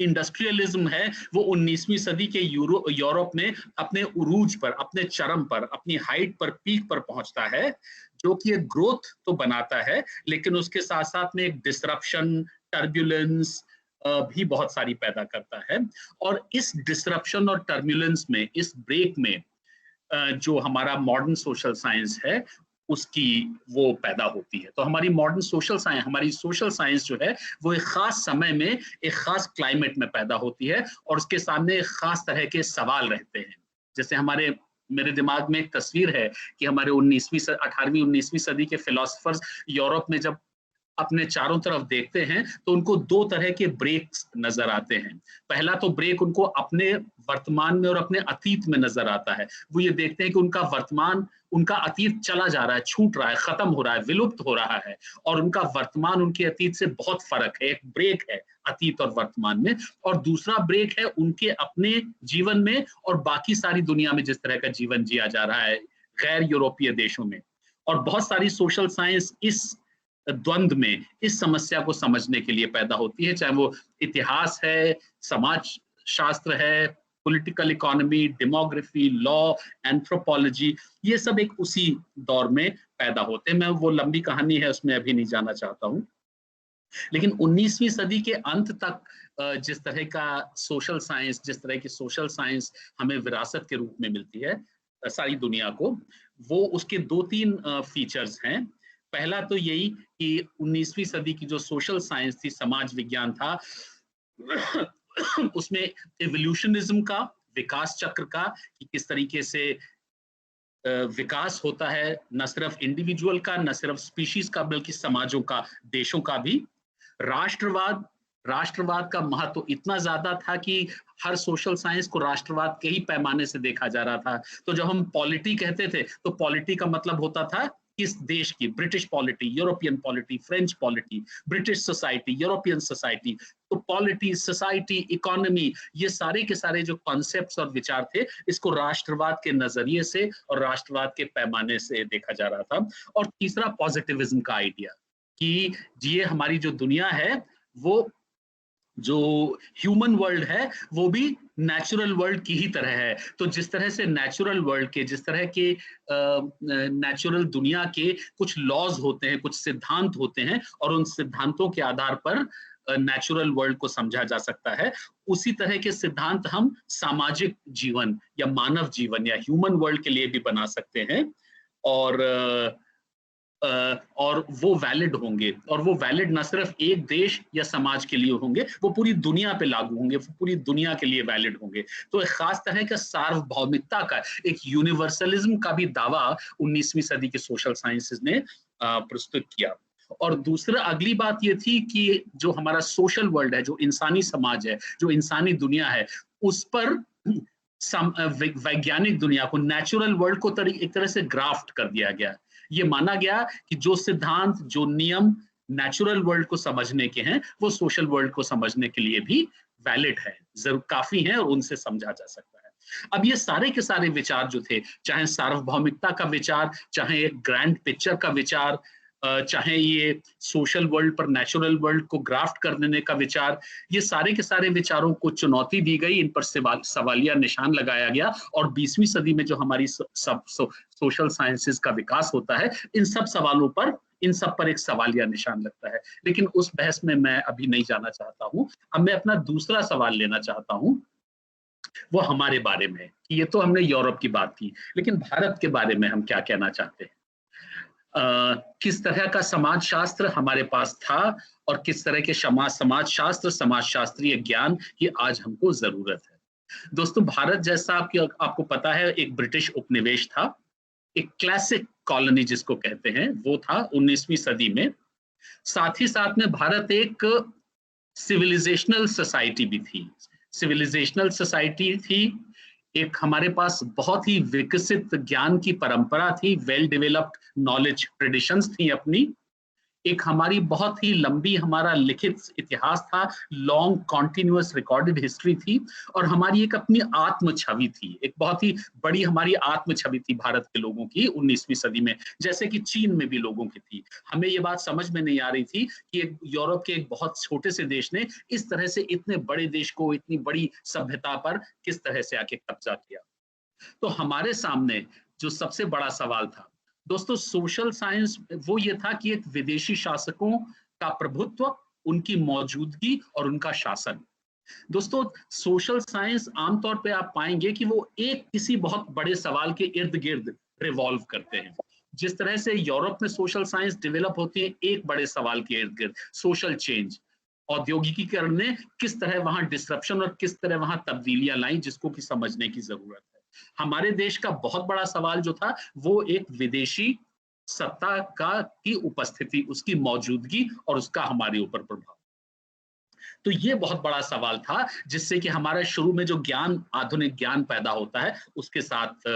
इंडस्ट्रियलिज्म है वो 19वीं सदी के यूरोप में अपने उरूज पर, अपने चरम पर, अपनी हाइट पर, पीक पर पहुंचता है, जो कि एक ग्रोथ तो बनाता है, लेकिन उसके साथ साथ में एक डिसरप्शन, टर्ब्यूलेंस भी बहुत सारी पैदा करता है। और इस डिसरप्शन और टर्ब्यूलेंस में, इस ब्रेक में जो हमारा मॉडर्न सोशल साइंस है उसकी वो पैदा होती है। तो हमारी मॉडर्न सोशल साइंस, हमारी सोशल साइंस जो है वो एक खास समय में, एक खास क्लाइमेट में पैदा होती है, और उसके सामने एक खास तरह के सवाल रहते हैं। जैसे मेरे दिमाग में एक तस्वीर है कि हमारे 18वीं 19वीं सदी के फिलोसफर्स यूरोप में जब अपने चारों तरफ देखते हैं तो उनको दो तरह के ब्रेक्स नजर आते हैं। पहला तो ब्रेक उनको अपने वर्तमान में और अपने अतीत में नजर आता है। वो ये देखते हैं कि उनका वर्तमान, उनका अतीत चला जा रहा है, छूट रहा है, खत्म हो रहा है, विलुप्त हो रहा है, और उनका वर्तमान उनके अतीत से बहुत फर्क है। एक ब्रेक है अतीत और वर्तमान में। और दूसरा ब्रेक है उनके अपने जीवन में और बाकी सारी दुनिया में जिस तरह का जीवन जिया जा रहा है गैर यूरोपीय देशों में। और बहुत सारी सोशल साइंस इस द्वंद्व में, इस समस्या को समझने के लिए पैदा होती है, चाहे वो इतिहास है, समाज शास्त्र है, political economy, demography, law, anthropology, ये सब एक उसी दौर में पैदा होते हैं। मैं वो लंबी कहानी है उसमें अभी नहीं जाना चाहता हूँ। लेकिन 19वीं सदी के अंत तक जिस तरह का सोशल साइंस, जिस तरह की सोशल साइंस हमें विरासत के रूप में मिलती है सारी दुनिया को, वो उसके 2-3 फीचर्स हैं। पहला तो यही कि 19वीं सदी की जो सोशल साइंस थी, समाज विज्ञान था, उसमें एवोल्यूशनिज्म का, विकास चक्र का, कि किस तरीके से विकास होता है, न सिर्फ इंडिविजुअल का, न सिर्फ स्पीशीज का, बल्कि समाजों का, देशों का भी। राष्ट्रवाद का महत्व इतना ज्यादा था कि हर सोशल साइंस को राष्ट्रवाद के ही पैमाने से देखा जा रहा था। तो जब हम पॉलिटी कहते थे तो पॉलिटी का मतलब होता था किस देश की, British polity, European polity, French polity, British society, European society. तो पॉलिटी, सोसाइटी, इकोनॉमी, ये सारे के सारे जो कॉन्सेप्ट्स और विचार थे, इसको राष्ट्रवाद के नजरिए से और राष्ट्रवाद के पैमाने से देखा जा रहा था। और तीसरा पॉजिटिविज्म का आइडिया कि ये हमारी जो दुनिया है, वो जो ह्यूमन वर्ल्ड है वो भी नेचुरल वर्ल्ड की ही तरह है। तो जिस तरह से नेचुरल वर्ल्ड के, जिस तरह के नेचुरल दुनिया के कुछ लॉज होते हैं, कुछ सिद्धांत होते हैं, और उन सिद्धांतों के आधार पर नेचुरल वर्ल्ड को समझा जा सकता है, उसी तरह के सिद्धांत हम सामाजिक जीवन या मानव जीवन या ह्यूमन वर्ल्ड के लिए भी बना सकते हैं। और वो वैलिड होंगे, और वो वैलिड न सिर्फ एक देश या समाज के लिए होंगे, वो पूरी दुनिया पे लागू होंगे, वो पूरी दुनिया के लिए वैलिड होंगे। तो एक खास तरह का सार्वभौमिकता का, एक यूनिवर्सलिज्म का भी दावा 19वीं सदी के सोशल साइंसेज ने प्रस्तुत किया। और दूसरा, अगली बात ये थी कि जो हमारा सोशल वर्ल्ड है, जो इंसानी समाज है, जो इंसानी दुनिया है, उस पर वैज्ञानिक दुनिया को, नेचुरल वर्ल्ड को एक तरह से ग्राफ्ट कर दिया गया। ये माना गया कि जो सिद्धांत, जो नियम नेचुरल वर्ल्ड को समझने के हैं, वो सोशल वर्ल्ड को समझने के लिए भी वैलिड है, जरूर काफी है, और उनसे समझा जा सकता है। अब ये सारे के सारे विचार जो थे, चाहे सार्वभौमिकता का विचार, चाहे एक ग्रैंड पिक्चर का विचार, चाहे ये सोशल वर्ल्ड पर नेचुरल वर्ल्ड को ग्राफ्ट कर देने का विचार, ये सारे के सारे विचारों को चुनौती दी गई, इन पर सवालिया निशान लगाया गया। और 20वीं सदी में जो हमारी सोशल साइंसेस का विकास होता है, इन सब पर एक सवालिया निशान लगता है। लेकिन उस बहस में मैं अभी नहीं जाना चाहता हूँ। अब मैं अपना दूसरा सवाल लेना चाहता हूँ, वो हमारे बारे में। ये तो हमने यूरोप की बात की, लेकिन भारत के बारे में हम क्या कहना चाहते हैं? किस तरह का समाजशास्त्र हमारे पास था, और किस तरह के समाजशास्त्र, समाजशास्त्रीय ज्ञान की आज हमको जरूरत है। दोस्तों, भारत जैसा आपको पता है, एक ब्रिटिश उपनिवेश था, एक क्लासिक कॉलोनी जिसको कहते हैं, वो था 19वीं सदी में। साथ ही साथ में भारत एक सिविलाइजेशनल सोसाइटी भी थी। सिविलाइजेशनल सोसाइटी थी, एक हमारे पास बहुत ही विकसित ज्ञान की परंपरा थी, वेल डेवलप्ड नॉलेज ट्रेडिशंस थी अपनी, एक हमारी बहुत ही लंबी हमारा लिखित इतिहास था, लॉन्ग कॉन्टिन्यूअस रिकॉर्डेड हिस्ट्री थी, और हमारी एक अपनी आत्म छवि थी, एक बहुत ही बड़ी हमारी आत्म छवि थी भारत के लोगों की 19वीं सदी में, जैसे कि चीन में भी लोगों की थी। हमें ये बात समझ में नहीं आ रही थी कि यूरोप के एक बहुत छोटे से देश ने इस तरह से इतने बड़े देश को, इतनी बड़ी सभ्यता पर किस तरह से आके कब्जा किया। तो हमारे सामने जो सबसे बड़ा सवाल था दोस्तों, सोशल साइंस वो ये था कि एक विदेशी शासकों का प्रभुत्व, उनकी मौजूदगी और उनका शासन। दोस्तों, सोशल साइंस आमतौर पे आप पाएंगे कि वो एक किसी बहुत बड़े सवाल के इर्द गिर्द रिवॉल्व करते हैं। जिस तरह से यूरोप में सोशल साइंस डेवलप होती है एक बड़े सवाल के इर्द गिर्द, सोशल चेंज, औद्योगिकीकरण ने किस तरह वहां डिसरप्शन और किस तरह वहां तब्दीलियां लाई, जिसको कि समझने की जरूरत है। हमारे देश का बहुत बड़ा सवाल जो था वो एक विदेशी सत्ता की उपस्थिति, उसकी मौजूदगी और उसका हमारे ऊपर प्रभाव। तो ये बहुत बड़ा सवाल था, जिससे कि हमारा शुरू में जो ज्ञान, आधुनिक ज्ञान पैदा होता है, उसके साथ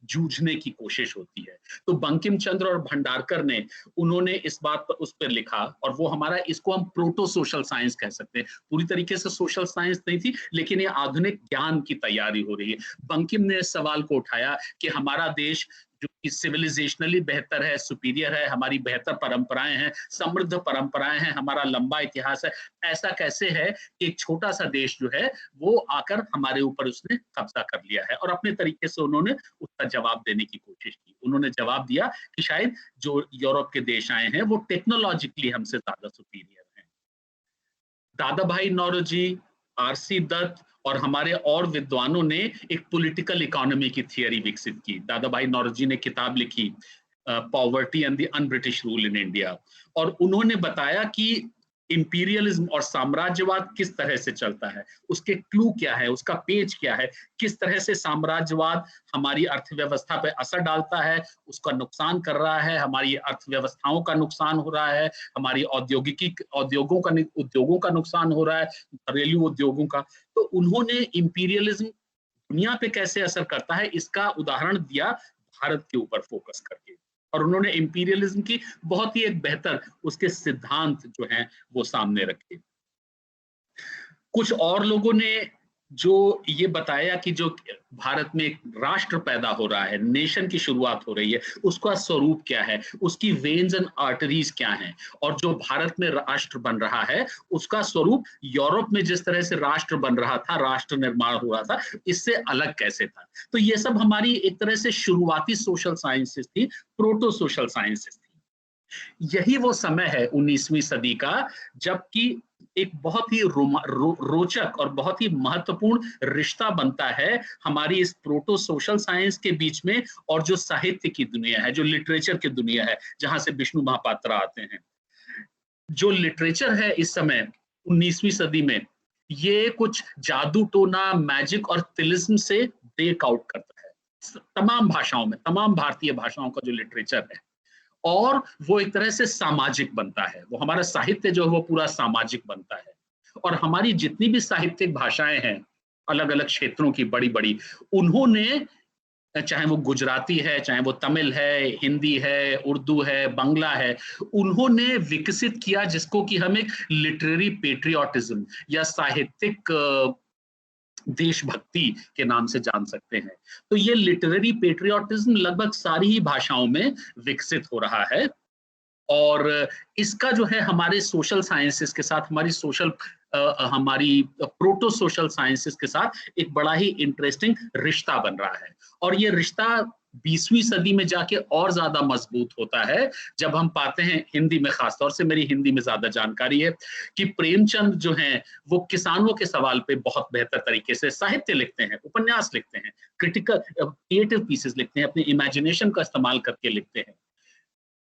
जूझने की कोशिश होती है। तो बंकिम चंद्र और भंडारकर ने, उन्होंने इस बात पर, उस पर लिखा, और वो हमारा, इसको हम प्रोटो सोशल साइंस कह सकते हैं। पूरी तरीके से सोशल साइंस नहीं थी, लेकिन ये आधुनिक ज्ञान की तैयारी हो रही है। बंकिम ने इस सवाल को उठाया कि हमारा देश जो कि सिविलाइजेशनली बेहतर है, सुपीरियर है, हमारी बेहतर परंपराएं हैं, समृद्ध परंपराएं हैं, हमारा लंबा इतिहास है, ऐसा कैसे है कि एक छोटा सा देश जो है वो आकर हमारे ऊपर उसने कब्जा कर लिया है। और अपने तरीके से उन्होंने उसका जवाब देने की कोशिश की। उन्होंने जवाब दिया कि शायद जो यूरोप के देश आए हैं वो टेक्नोलॉजिकली हमसे ज्यादा सुपीरियर हैं। दादा भाई नौरोजी, आरसी दत्त और हमारे और विद्वानों ने एक पॉलिटिकल इकोनॉमी की थियरी विकसित की। दादा भाई नौरोजी ने किताब लिखी poverty and the un-British rule in India. और उन्होंने बताया कि इंपीरियलिज्म और साम्राज्यवाद किस तरह से चलता है, उसके क्लू क्या है, उसका पेच क्या है, किस तरह से साम्राज्यवाद हमारी अर्थव्यवस्था पे असर डालता है, उसका नुकसान कर रहा है, हमारी अर्थव्यवस्थाओं का नुकसान हो रहा है, हमारी उद्योगों का नुकसान हो रहा है, घरेलू उद्योगों का। तो उन्होंने इंपीरियलिज्म दुनिया पे कैसे असर करता है इसका उदाहरण दिया भारत के ऊपर फोकस करके, और उन्होंने इंपीरियलिज्म की बहुत ही एक बेहतर उसके सिद्धांत जो हैं वो सामने रखे। कुछ और लोगों ने जो ये बताया कि जो भारत में एक राष्ट्र पैदा हो रहा है, नेशन की शुरुआत हो रही है, उसका स्वरूप क्या है, उसकी वेन्स एंड आर्टरीज क्या हैं, और जो भारत में राष्ट्र बन रहा है उसका स्वरूप यूरोप में जिस तरह से राष्ट्र बन रहा था, राष्ट्र निर्माण हो रहा था, इससे अलग कैसे था। तो ये सब हमारी एक तरह से शुरुआती सोशल साइंसेस थी, प्रोटो सोशल साइंसेस थी। यही वो समय है 19वीं सदी का जबकि एक बहुत ही रोचक और बहुत ही महत्वपूर्ण रिश्ता बनता है हमारी इस प्रोटो सोशल साइंस के बीच में और जो साहित्य की दुनिया है, जो लिटरेचर की दुनिया है, जहां से विष्णु महापात्रा आते हैं। जो लिटरेचर है इस समय 19वीं सदी में, ये कुछ जादू टोना, मैजिक और तिलिस्म से ब्रेक आउट करता है तमाम भाषाओं में, तमाम भारतीय भाषाओं का जो लिटरेचर है, और वो एक तरह से सामाजिक बनता है। वो हमारा साहित्य जो है वो पूरा सामाजिक बनता है। और हमारी जितनी भी साहित्यिक भाषाएं हैं अलग अलग क्षेत्रों की बड़ी बड़ी, उन्होंने, चाहे वो गुजराती है, चाहे वो तमिल है, हिंदी है, उर्दू है, बांग्ला है, उन्होंने विकसित किया जिसको कि हम एक लिटरेरी पेट्रियोटिज्म या साहित्यिक देशभक्ति के नाम से जान सकते हैं। तो ये लिटरेरी पेट्रियोटिज्म लगभग सारी ही भाषाओं में विकसित हो रहा है, और इसका जो है हमारे सोशल साइंसेस के साथ, हमारी प्रोटो सोशल साइंसेस के साथ एक बड़ा ही इंटरेस्टिंग रिश्ता बन रहा है। और ये रिश्ता 20वीं सदी में जाके और ज्यादा मजबूत होता है जब हम पाते हैं, हिंदी में, खासतौर से मेरी हिंदी में ज्यादा जानकारी है, कि प्रेमचंद जो हैं वो किसानों के सवाल पे बहुत बेहतर तरीके से साहित्य लिखते हैं, उपन्यास लिखते हैं, क्रिटिकल क्रिएटिव पीसेस लिखते हैं, अपनी इमेजिनेशन का इस्तेमाल करके लिखते हैं।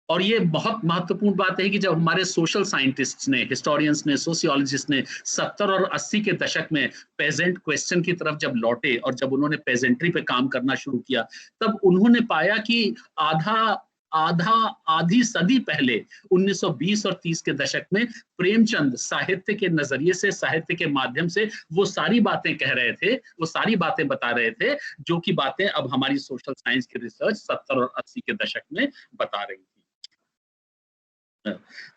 और ये बहुत महत्वपूर्ण बात है कि जब हमारे सोशल साइंटिस्ट्स ने, हिस्टोरियंस ने, सोशियोलॉजिस्ट ने 70 और 80 के दशक में पेजेंट क्वेश्चन की तरफ जब लौटे और जब उन्होंने पेजेंट्री पे काम करना शुरू किया, तब उन्होंने पाया कि आधी सदी पहले 1920 और 30 के दशक में प्रेमचंद साहित्य के नजरिए से, साहित्य के माध्यम से वो सारी बातें कह रहे थे, वो सारी बातें बता रहे थे जो कि बातें अब हमारी सोशल साइंस की रिसर्च 70 और 80 के दशक में बता रही थी।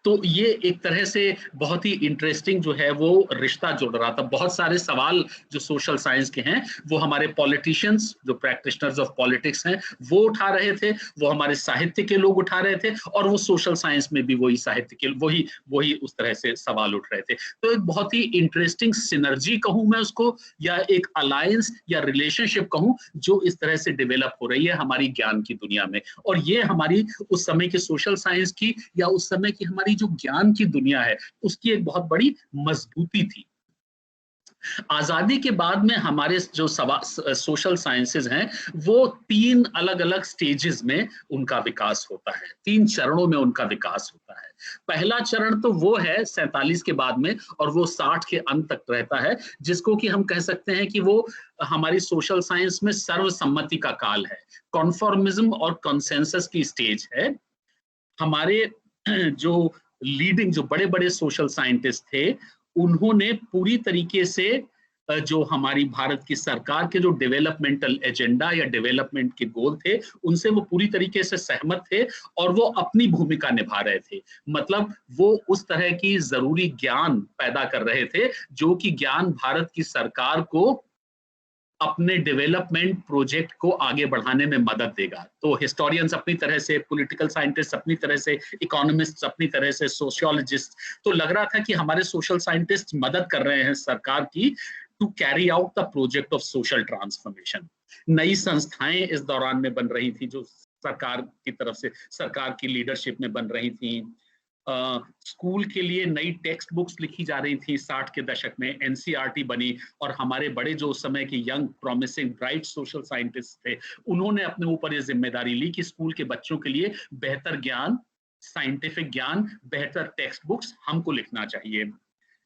तो ये एक तरह से बहुत ही इंटरेस्टिंग जो है वो रिश्ता जुड़ रहा था। बहुत सारे सवाल जो सोशल साइंस के हैं वो हमारे पॉलिटिशियंस, जो प्रैक्टिशनर्स ऑफ पॉलिटिक्स हैं, वो उठा रहे थे, वो हमारे साहित्य के लोग उठा रहे थे, और वो सोशल साइंस में भी वही साहित्य के वही उस तरह से सवाल उठ रहे थे। तो एक बहुत ही इंटरेस्टिंग सिनर्जी कहूं मैं उसको, या एक अलायंस या रिलेशनशिप कहूं, जो इस तरह से डेवलप हो रही है हमारी ज्ञान की दुनिया में। और ये हमारी उस समय की सोशल साइंस की या उस समय की हमारी जो ज्ञान की दुनिया है उसकी एक बहुत बड़ी मजबूती थी। आजादी के बाद में हमारे जो सोशल साइंसेज हैं वो 3 अलग अलग स्टेजेस में उनका विकास होता है, 3 चरणों में उनका विकास होता है। पहला चरण तो वो है 47 के बाद में, और वो 60 के अंत तक रहता है, जिसको कि हम कह सकते हैं कि वो हमारी सोशल साइंस में सर्वसम्मति का काल है, कॉन्फॉर्मिज्म और कंसेंसस की स्टेज है। हमारे जो लीडिंग, जो बड़े बड़े सोशल साइंटिस्ट थे, उन्होंने पूरी तरीके से जो हमारी भारत की सरकार के जो डेवलपमेंटल एजेंडा या डेवलपमेंट के गोल थे उनसे वो पूरी तरीके से सहमत थे, और वो अपनी भूमिका निभा रहे थे। मतलब वो उस तरह की जरूरी ज्ञान पैदा कर रहे थे जो कि ज्ञान भारत की सरकार को अपने डेवलपमेंट प्रोजेक्ट को आगे बढ़ाने में मदद देगा। तो हिस्टोरियंस अपनी तरह से, पॉलिटिकल साइंटिस्ट अपनी तरह से, इकोनॉमिस्ट अपनी तरह से, सोशियोलॉजिस्ट, तो लग रहा था कि हमारे सोशल साइंटिस्ट मदद कर रहे हैं सरकार की to carry out the project of social transformation. नई संस्थाएं इस दौरान में बन रही थी जो सरकार की तरफ से, सरकार की लीडरशिप में बन रही थी। स्कूल के लिए नई टेक्स्ट बुक्स लिखी जा रही थी 60 के दशक में, एनसीईआरटी बनी, और हमारे बड़े जो उस समय के young promising bright social scientist थे, उन्होंने अपने ऊपर ये जिम्मेदारी ली कि स्कूल के बच्चों के लिए बेहतर ज्ञान, साइंटिफिक ज्ञान, बेहतर टेक्स्ट बुक्स हमको लिखना चाहिए।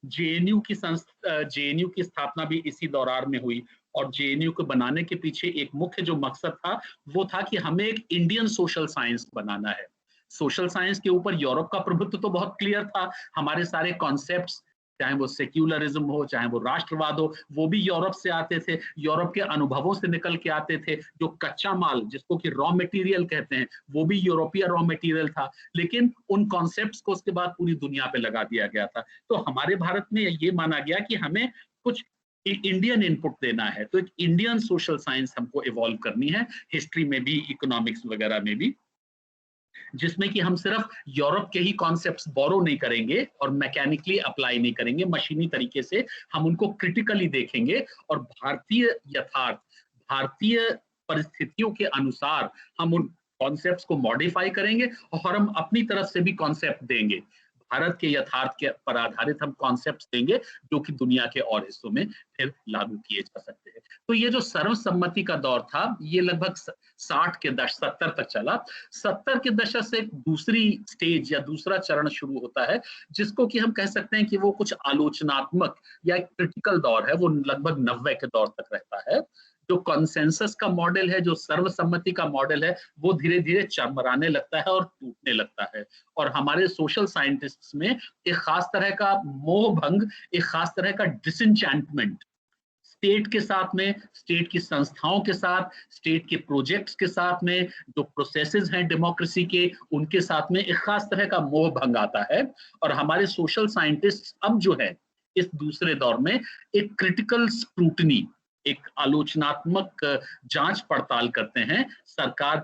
जेएनयू की स्थापना भी इसी दौरान में हुई, और जेएनयू को बनाने के पीछे एक मुख्य जो मकसद था वो था कि हमें एक इंडियन सोशल साइंस बनाना है। सोशल साइंस के ऊपर यूरोप का प्रभुत्व तो बहुत क्लियर था, हमारे सारे कॉन्सेप्ट्स, चाहे वो सेक्युलरिज्म हो, चाहे वो राष्ट्रवाद हो, वो भी यूरोप से आते थे, यूरोप के अनुभवों से निकल के आते थे। जो कच्चा माल, जिसको कि रॉ मटेरियल कहते हैं, वो भी यूरोपीय रॉ मटेरियल था, लेकिन उन कॉन्सेप्ट्स को उसके बाद पूरी दुनिया पे लगा दिया गया था। तो हमारे भारत में ये माना गया कि हमें कुछ इंडियन इनपुट देना है, तो एक इंडियन सोशल साइंस हमको इवॉल्व करनी है, हिस्ट्री में भी, इकोनॉमिक्स वगैरह में भी, जिसमें कि हम सिर्फ यूरोप के ही कॉन्सेप्ट्स बोरो नहीं करेंगे और मैकेनिकली अप्लाई नहीं करेंगे, मशीनी तरीके से हम उनको क्रिटिकली देखेंगे और भारतीय यथार्थ, भारतीय परिस्थितियों के अनुसार हम उन कॉन्सेप्ट्स को मॉडिफाई करेंगे और हम अपनी तरफ से भी कॉन्सेप्ट देंगे, भारत के यथार्थ के पर आधारित हम कॉन्सेप्ट्स देंगे जो कि दुनिया के और हिस्सों में फिर लागू किए जा सकते हैं। तो ये जो सर्वसम्मति का दौर था, ये लगभग 60 के दशक 70 तक चला। 70 के दशक से दूसरी स्टेज या दूसरा चरण शुरू होता है, जिसको कि हम कह सकते हैं कि वो कुछ आलोचनात्मक या एक क्रिटिकल दौर है, वो लगभग 90 के दौर तक रहता है। जो कॉन्सेंसस का मॉडल है, जो सर्वसम्मति का मॉडल है, वो धीरे धीरे चरमराने लगता है और टूटने लगता है, और हमारे सोशल साइंटिस्ट्स में एक खास तरह का मोह भंग, एक खास तरह का डिसएंचैंटमेंट स्टेट के साथ में, स्टेट की संस्थाओं के साथ, स्टेट के प्रोजेक्ट्स के साथ में, जो प्रोसेसेस हैं डेमोक्रेसी के, उनके साथ में एक खास तरह का मोह भंग आता है। और हमारे सोशल साइंटिस्ट अब जो है इस दूसरे दौर में एक क्रिटिकल स्क्रूटनी, एक आलोचनात्मक जांच पड़ताल करते हैं सरकार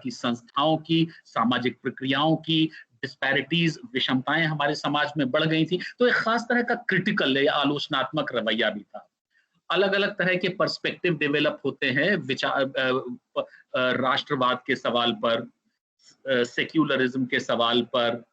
की संस्थाओं की, सामाजिक प्रक्रियाओं की, डिस्पैरिटीज, विषमताएं हमारे समाज में बढ़ गई थी, तो एक खास तरह का क्रिटिकल या आलोचनात्मक रवैया भी था। अलग अलग तरह के पर्सपेक्टिव डेवलप होते हैं विचार, राष्ट्रवाद के सवाल पर, सेक्युलरिज्म के सवाल पर,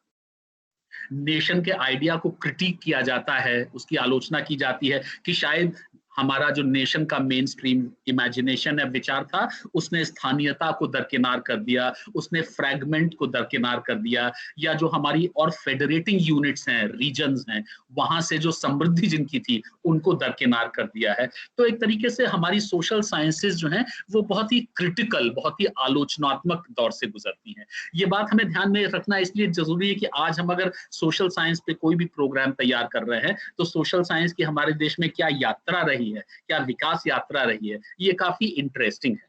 नेशन के आइडिया को क्रिटिक किया जाता है, उसकी आलोचना की जाती है कि शायद हमारा जो नेशन का मेन स्ट्रीम इमेजिनेशन है, विचार था, उसने स्थानीयता को दरकिनार कर दिया, उसने फ्रैगमेंट को दरकिनार कर दिया, या जो हमारी और फेडरेटिंग यूनिट्स हैं, रीजन्स हैं, वहां से जो समृद्धि जिनकी थी उनको दरकिनार कर दिया है। तो एक तरीके से हमारी सोशल साइंसेज जो हैं वो बहुत ही क्रिटिकल, बहुत ही आलोचनात्मक दौर से गुजरती हैं। ये बात हमें ध्यान में रखना इसलिए जरूरी है कि आज हम अगर सोशल साइंस पे कोई भी प्रोग्राम तैयार कर रहे हैं तो सोशल साइंस की हमारे देश में क्या यात्रा रही है, क्या विकास यात्रा रही है, ये काफी इंटरेस्टिंग है।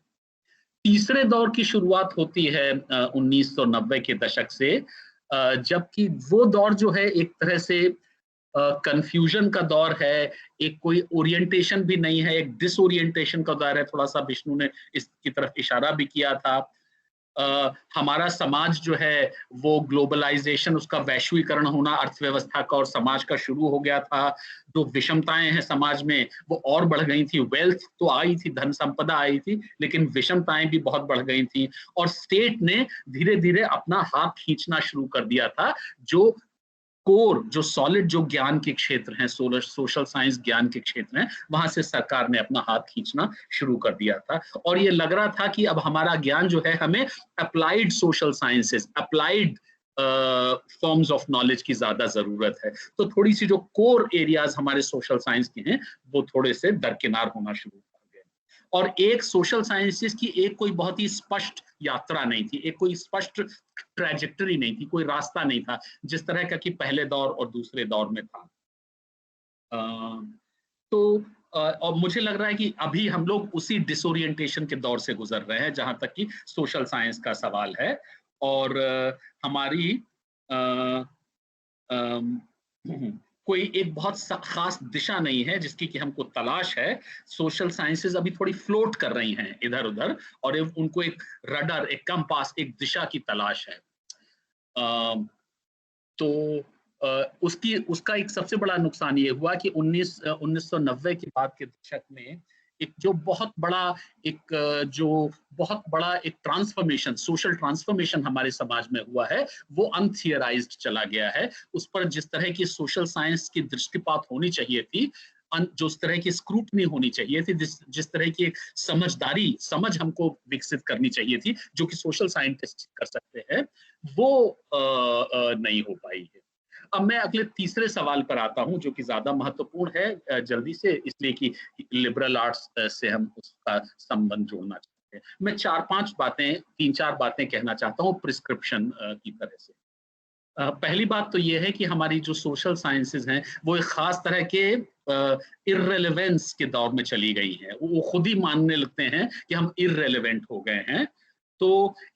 तीसरे दौर की शुरुआत होती है 1990 के दशक से, जबकि वो दौर जो है एक तरह से कंफ्यूजन का दौर है, एक कोई ओरिएंटेशन भी नहीं है, एक डिसओरिएंटेशन का दौर है। थोड़ा सा विष्णु ने इसकी तरफ इशारा भी किया था। हमारा समाज जो है वो ग्लोबलाइजेशन, उसका वैश्वीकरण होना अर्थव्यवस्था का और समाज का शुरू हो गया था। जो विषमताएं हैं समाज में वो और बढ़ गई थी, वेल्थ तो आई थी, धन संपदा आई थी, लेकिन विषमताएं भी बहुत बढ़ गई थी, और स्टेट ने धीरे धीरे अपना हाथ खींचना शुरू कर दिया था। जो कोर, जो सॉलिड, जो ज्ञान के क्षेत्र हैं, सोशल साइंस ज्ञान के क्षेत्र हैं, वहां से सरकार ने अपना हाथ खींचना शुरू कर दिया था, और ये लग रहा था कि अब हमारा ज्ञान जो है, हमें applied social sciences, applied forms of knowledge की ज्यादा जरूरत है। तो थोड़ी सी जो कोर एरियाज हमारे सोशल साइंस के हैं वो थोड़े से दरकिनार होना शुरू कर गए, और एक सोशल साइंसेस की एक कोई बहुत ही स्पष्ट यात्रा नहीं थी, एक कोई स्पष्ट ट्रैजेक्टरी नहीं थी, कोई रास्ता नहीं था, जिस तरह का कि पहले दौर और दूसरे दौर में था। और मुझे लग रहा है कि अभी हम लोग उसी डिसोरिएंटेशन के दौर से गुजर रहे हैं जहां तक कि सोशल साइंस का सवाल है, और हमारी कोई एक बहुत खास दिशा नहीं है जिसकी कि हमको तलाश है। सोशल साइंसेज अभी थोड़ी फ्लोट कर रही हैं इधर उधर, और उनको एक रडर, एक कंपास, एक दिशा की तलाश है। तो उसका एक सबसे बड़ा नुकसान ये हुआ कि 1990 के बाद के दशक में एक जो बहुत बड़ा एक ट्रांसफॉर्मेशन, सोशल ट्रांसफॉर्मेशन हमारे समाज में हुआ है, वो अनथियराइज्ड चला गया है। उस पर जिस तरह की सोशल साइंस की दृष्टिपात होनी चाहिए थी, जो उस तरह की स्क्रूटनी होनी चाहिए थी, जिस तरह की एक समझ हमको विकसित करनी चाहिए थी, जो कि सोशल साइंटिस्ट कर सकते हैं, वो नहीं हो पाई है। अब मैं अगले तीसरे सवाल पर आता हूं, जो कि ज्यादा महत्वपूर्ण है, जल्दी से, इसलिए कि लिबरल आर्ट्स से हम उसका संबंध जोड़ना चाहते हैं। मैं 3-4 बातें कहना चाहता हूं प्रिस्क्रिप्शन की तरह से। पहली बात तो ये है कि हमारी जो सोशल साइंसेज हैं वो एक खास तरह के इररेलेवेंस के दौर में चली गई हैं। वो खुद ही मानने लगते हैं कि हम इररेलेवेंट हो गए हैं। तो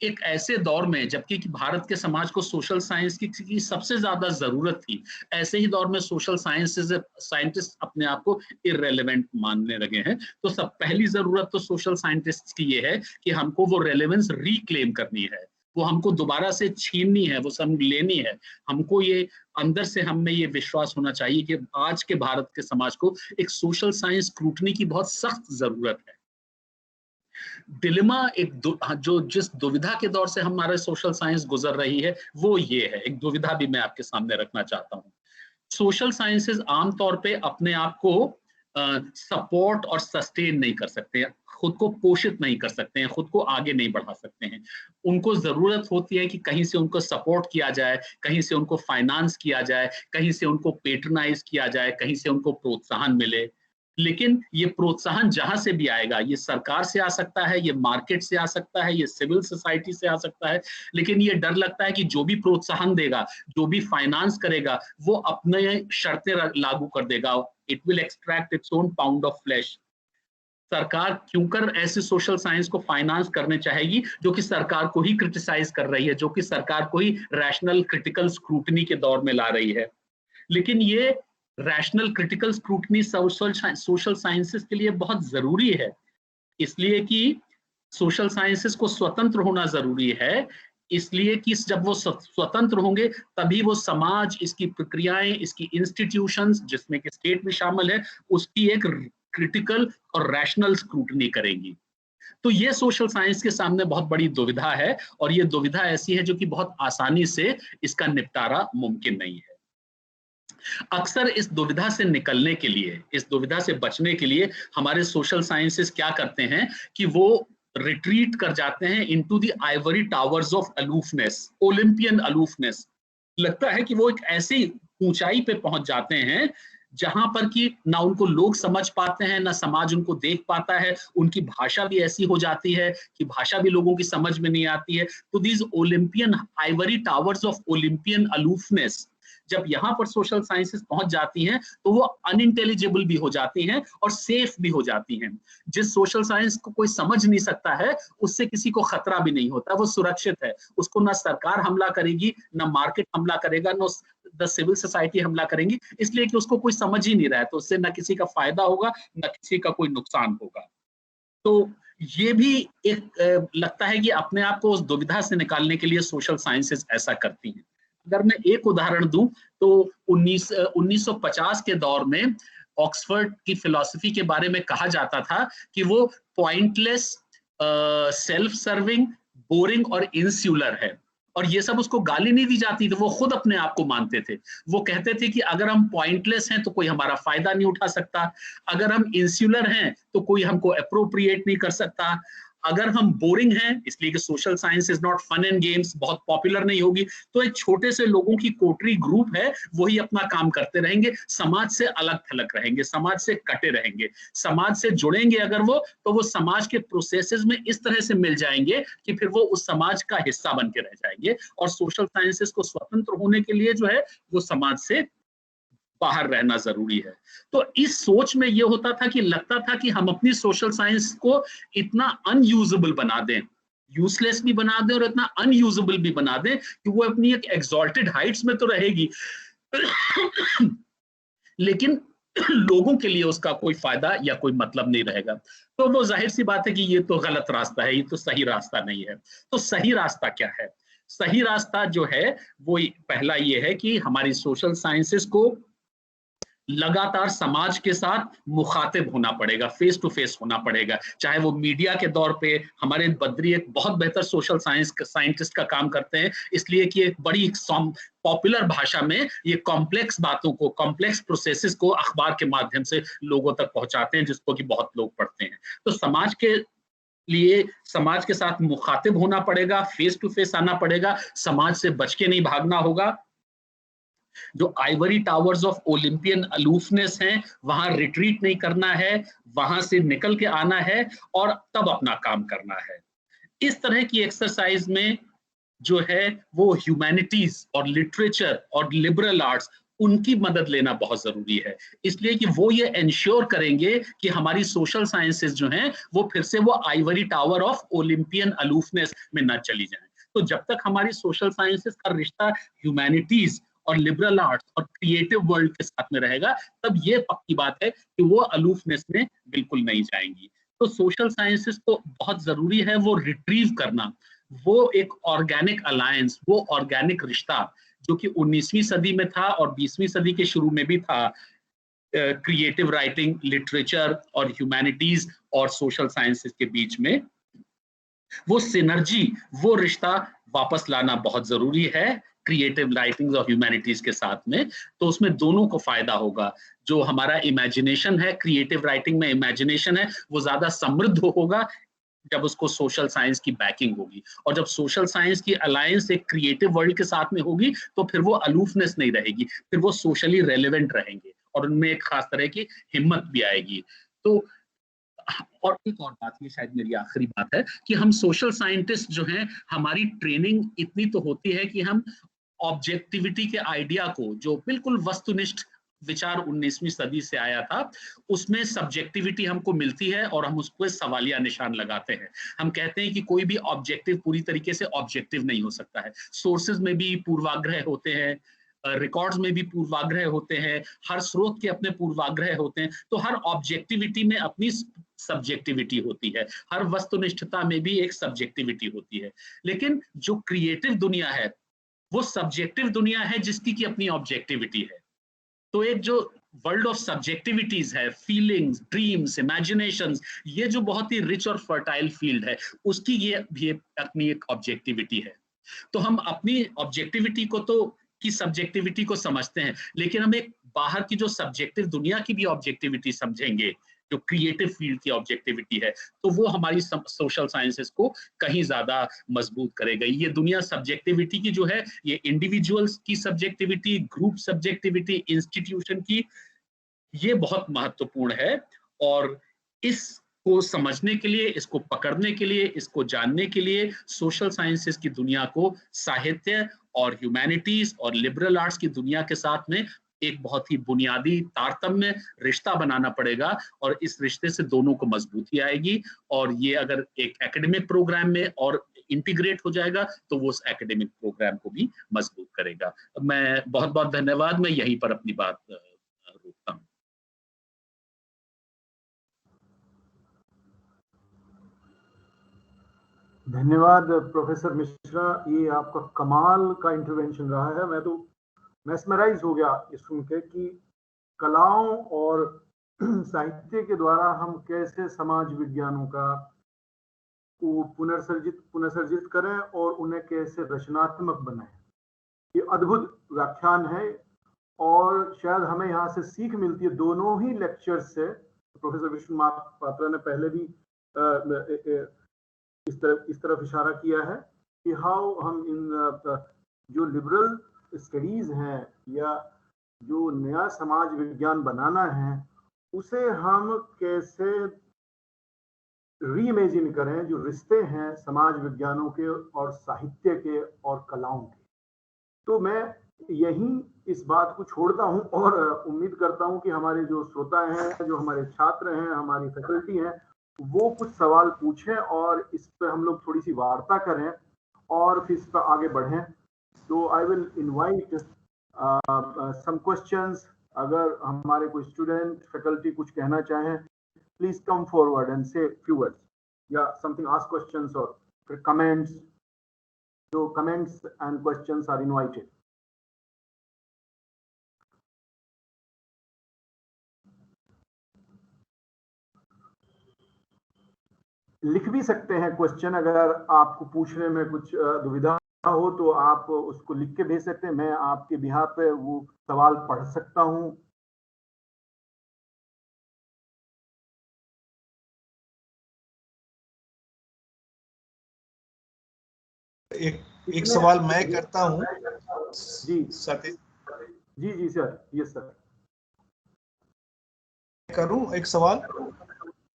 एक ऐसे दौर में, जबकि भारत के समाज को सोशल साइंस की सबसे ज्यादा जरूरत थी, ऐसे ही दौर में सोशल साइंटिस्ट अपने आप को इररेलेवेंट मानने लगे हैं। तो सब पहली जरूरत तो सोशल साइंटिस्ट की ये है कि हमको वो रेलेवेंस रिक्लेम करनी है, वो हमको दोबारा से छीननी है, वो सब लेनी है। हमको ये अंदर से हम में ये विश्वास होना चाहिए कि आज के भारत के समाज को एक सोशल साइंस स्क्रूटनी की बहुत सख्त जरूरत है। डिलेमा जिस दुविधा के दौर से हमारे सोशल साइंस गुजर रही है, वो ये है। एक दुविधा भी मैं आपके सामने रखना चाहता हूँ। सोशल साइंसेज आमतौर पे अपने आप को सपोर्ट और सस्टेन नहीं कर सकते हैं, खुद को पोषित नहीं कर सकते हैं, खुद को आगे नहीं बढ़ा सकते हैं। उनको जरूरत होती है कि कहीं से उनको सपोर्ट किया जाए, कहीं से उनको फाइनेंस किया जाए, कहीं से उनको पेट्रोनाइज किया जाए, कहीं से उनको प्रोत्साहन मिले। लेकिन ये प्रोत्साहन जहां से भी आएगा, ये सरकार से आ सकता है, ये मार्केट से आ सकता है, ये सिविल सोसाइटी से आ सकता है, लेकिन ये डर लगता है कि जो भी प्रोत्साहन देगा, जो भी फाइनेंस करेगा, वो अपने शर्तें लागू कर देगा। It will extract its own pound of flash. सरकार क्यों कर ऐसे सोशल साइंस को फाइनेंस करने चाहेगी जो कि सरकार को ही क्रिटिसाइज कर रही है, जो कि सरकार को ही रैशनल क्रिटिकल स्क्रूटनी के दौर में ला रही है। लेकिन ये rational critical scrutiny social sciences के लिए बहुत जरूरी है, इसलिए कि सोशल साइंसेस को स्वतंत्र होना जरूरी है, इसलिए कि जब वो स्वतंत्र होंगे तभी वो समाज, इसकी प्रक्रियाएं, इसकी इंस्टीट्यूशंस, जिसमें कि स्टेट भी शामिल है, उसकी एक क्रिटिकल और रैशनल स्क्रूटनी करेंगी। तो ये सोशल साइंस के सामने बहुत बड़ी दुविधा है, और ये दुविधा ऐसी है जो कि बहुत आसानी से इसका निपटारा मुमकिन नहीं है। अक्सर इस दुविधा से निकलने के लिए, इस दुविधा से बचने के लिए हमारे सोशल साइंसेस क्या करते हैं कि वो रिट्रीट कर जाते हैं into the Ivory towers of aloofness, Olympian aloofness. लगता है कि वो एक ऐसी ऊंचाई पे पहुंच जाते हैं जहां पर कि ना उनको लोग समझ पाते हैं, ना समाज उनको देख पाता है। उनकी भाषा भी ऐसी हो जाती है कि भाषा भी लोगों की समझ में नहीं आती है। तो these Olympian Ivory towers of Olympian aloofness, जब यहाँ पर सोशल साइंसेस पहुंच जाती हैं तो वो अनइंटेलिजिबल भी हो जाती हैं और सेफ भी हो जाती हैं। जिस सोशल साइंस को कोई समझ नहीं सकता है, उससे किसी को खतरा भी नहीं होता, वो सुरक्षित है। उसको ना सरकार हमला करेगी, ना मार्केट हमला करेगा, ना द सिविल सोसाइटी हमला करेंगी, इसलिए कि उसको कोई समझ ही नहीं रहा है। तो उससे ना किसी का फायदा होगा, ना किसी का कोई नुकसान होगा। तो ये भी एक लगता है कि अपने आप को उस दुविधा से निकालने के लिए सोशल साइंसेस ऐसा करती हैं। अगर मैं एक उदाहरण दूं तो 1950 के दौर में ऑक्सफोर्ड की फिलॉसफी के बारे में कहा जाता था कि वो पॉइंटलेस, सेल्फ सर्विंग, बोरिंग और इंसुलर है। और ये सब उसको गाली नहीं दी जाती थी, वो खुद अपने आप को मानते थे। वो कहते थे कि अगर हम पॉइंटलेस हैं तो कोई हमारा फायदा नहीं उठा सकता, अगर हम इंसुलर हैं तो कोई हमको अप्रोप्रिएट नहीं कर सकता, अगर हम बोरिंग हैं, इसलिए कि social science is not fun and games, बहुत पॉपुलर नहीं होगी, तो एक छोटे से लोगों की कोटरी ग्रुप है, वही अपना काम करते रहेंगे, समाज से अलग थलग रहेंगे, समाज से कटे रहेंगे। समाज से जुड़ेंगे अगर वो, तो वो समाज के प्रोसेसेस में इस तरह से मिल जाएंगे कि फिर वो उस समाज का हिस्सा बन के रह जाएंगे। और सोशल साइंसेस को स्वतंत्र होने के लिए जो है वो समाज से बाहर रहना जरूरी है। तो इस सोच में यह होता था कि लगता था कि हम अपनी सोशल साइंस को इतना अनयूजेबल बना दें, यूजलेस भी बना दें और इतना अनयूजेबल भी बना दें कि वो अपनी एक एक्सॉल्टेड हाइट्स में तो रहेगी लेकिन लोगों के लिए उसका कोई फायदा या कोई मतलब नहीं रहेगा। तो वो जाहिर सी बात है कि ये तो गलत रास्ता है, ये तो सही रास्ता नहीं है। तो सही रास्ता क्या है? सही रास्ता जो है वो पहला ये है कि हमारी सोशल साइंसेस को लगातार समाज के साथ मुखातिब होना पड़ेगा, फेस टू फेस होना पड़ेगा, चाहे वो मीडिया के दौर पे। हमारे बद्री एक बहुत बेहतर सोशल साइंस साइंटिस्ट का काम करते हैं, इसलिए कि एक बड़ी पॉपुलर भाषा में ये कॉम्प्लेक्स बातों को, कॉम्प्लेक्स प्रोसेसेस को अखबार के माध्यम से लोगों तक पहुंचाते हैं, जिसको कि बहुत लोग पढ़ते हैं। तो समाज के लिए समाज के साथ मुखातिब होना पड़ेगा, फेस टू फेस आना पड़ेगा, समाज से बच के नहीं भागना होगा। जो Ivory towers of Olympian aloofness हैं, वहां रिट्रीट नहीं करना है, वहां से निकल के आना है और तब अपना काम करना है। इस तरह की एक्सरसाइज में जो है वो ह्यूमैनिटीज और लिटरेचर और लिबरल आर्ट्स, उनकी मदद लेना बहुत जरूरी है, इसलिए कि वो ये इंश्योर करेंगे कि हमारी सोशल साइंसेस जो हैं वो फिर से वो Ivory tower of Olympian aloofness में न चली जाएं। तो जब तक हमारी सोशल साइंसेस का रिश्ता ह्यूमैनिटीज और लिबरल आर्ट्स और क्रिएटिव वर्ल्ड के साथ में रहेगा, तब ये पक्की बात है कि वो अलूफनेस में बिल्कुल नहीं जाएंगी। तो सोशल साइंसेस को बहुत जरूरी है वो रिट्रीव करना, वो एक ऑर्गेनिक अलायंस, वो ऑर्गेनिक रिश्ता जो कि 19वीं सदी में था और 20वीं सदी के शुरू में भी था, क्रिएटिव राइटिंग, लिटरेचर और ह्यूमैनिटीज और सोशल साइंसेस के बीच में, वो सिनर्जी, वो रिश्ता वापस लाना बहुत जरूरी है क्रिएटिव राइटिंग्स और ह्यूमैनिटीज के साथ में। तो उसमें दोनों को फायदा होगा। जो हमारा इमेजिनेशन है, क्रिएटिव राइटिंग में इमेजिनेशन है, वो ज्यादा समृद्ध होगा जब उसको सोशल साइंस की बैकिंग होगी, और जब सोशल साइंस की अलायंस एक क्रिएटिव वर्ल्ड के साथ में होगी तो फिर वो अलूफनेस नहीं रहेगी, फिर वो सोशली रेलेवेंट रहेंगे और उनमें एक खास तरह की हिम्मत भी आएगी। तो और एक और बात, ये शायद मेरी आखिरी बात है, कि हम सोशल साइंटिस्ट जो हैं, हमारी ट्रेनिंग इतनी तो होती है कि हम ऑब्जेक्टिविटी के आइडिया को, जो बिल्कुल वस्तुनिष्ठ विचार 19वीं सदी से आया था, उसमें सब्जेक्टिविटी हमको मिलती है और हम उसको सवालिया निशान लगाते हैं। हम कहते हैं कि कोई भी ऑब्जेक्टिव पूरी तरीके से ऑब्जेक्टिव नहीं हो सकता है, सोर्सेज में भी पूर्वाग्रह होते हैं, रिकॉर्ड्स में भी पूर्वाग्रह होते हैं, हर स्रोत के अपने पूर्वाग्रह होते हैं। तो हर ऑब्जेक्टिविटी में अपनी सब्जेक्टिविटी होती है, हर वस्तुनिष्ठता में भी एक सब्जेक्टिविटी होती है। लेकिन जो क्रिएटिव दुनिया है वो सब्जेक्टिव दुनिया है जिसकी की अपनी ऑब्जेक्टिविटी है। तो एक जो वर्ल्ड ऑफ सब्जेक्टिविटीज है, फीलिंग्स, ड्रीम्स, इमेजिनेशंस, ये जो बहुत ही रिच और फर्टाइल फील्ड है, उसकी ये भी अपनी एक ऑब्जेक्टिविटी है। तो हम अपनी ऑब्जेक्टिविटी को तो की सब्जेक्टिविटी को समझते हैं, लेकिन हम एक बाहर की जो सब्जेक्टिव दुनिया की भी ऑब्जेक्टिविटी समझेंगे, जो क्रिएटिव फील्ड की ऑब्जेक्टिविटी है, तो वो हमारी सोशल साइंसेस को कहीं ज्यादा मजबूत करेगा। ये दुनिया सब्जेक्टिविटी की जो है, ये इंडिविजुअल्स की सब्जेक्टिविटी, ग्रुप सब्जेक्टिविटी, इंस्टीट्यूशन की, ये बहुत महत्वपूर्ण है। और इसको समझने के लिए, इसको पकड़ने के लिए, इसको जानने के लिए सोशल साइंसेस की दुनिया को साहित्य और ह्यूमैनिटीज और लिबरल आर्ट्स की दुनिया के साथ में एक बहुत ही बुनियादी तारतम्य रिश्ता बनाना पड़ेगा, और इस रिश्ते से दोनों को मजबूती आएगी। और ये अगर एक एकेडमिक प्रोग्राम में और इंटीग्रेट हो जाएगा तो वो उस एकेडमिक प्रोग्राम को भी मजबूत करेगा। मैं बहुत बहुत धन्यवाद, मैं यहीं पर अपनी बात रोकता हूँ। धन्यवाद प्रोफेसर मिश्रा, ये आपका कमाल का इंटरवेंशन रहा है। मैं तो मैस्मराइज हो गया ये सुन के कि कलाओं और साहित्य के द्वारा हम कैसे समाज विज्ञानों का को पुनर्सर्जित करें और उन्हें कैसे रचनात्मक बनाएं। ये अद्भुत व्याख्यान है और शायद हमें यहाँ से सीख मिलती है दोनों ही लेक्चर्स से। प्रोफेसर विष्णु पात्रा ने पहले भी इस तरफ इशारा किया है कि हाउ हम इन जो लिबरल स्टडीज हैं या जो नया समाज विज्ञान बनाना है, उसे हम कैसे रीइमेजिन करें, जो रिश्ते हैं समाज विज्ञानों के और साहित्य के और कलाओं के। तो मैं यहीं इस बात को छोड़ता हूं और उम्मीद करता हूं कि हमारे जो श्रोता हैं, जो हमारे छात्र हैं, हमारी फैकल्टी हैं, वो कुछ सवाल पूछें और इस पर हम लोग थोड़ी सी वार्ता करें और फिर इस पर आगे बढ़ें। तो I will invite some questions. अगर हमारे कोई स्टूडेंट, फैकल्टी कुछ कहना चाहें, please come forward and say few words या समथिंग, आस्क क्वेश्चंस और comments. So comments and questions are invited. लिख भी सकते हैं क्वेश्चन, अगर आपको पूछने में कुछ दुविधा हो तो आप उसको लिख के भेज सकते हैं, मैं आपके बिहाफ पे वो सवाल पढ़ सकता हूं। एक सवाल मैं करता हूं जी सतीश, जी सर, यस सर। करूं एक सवाल?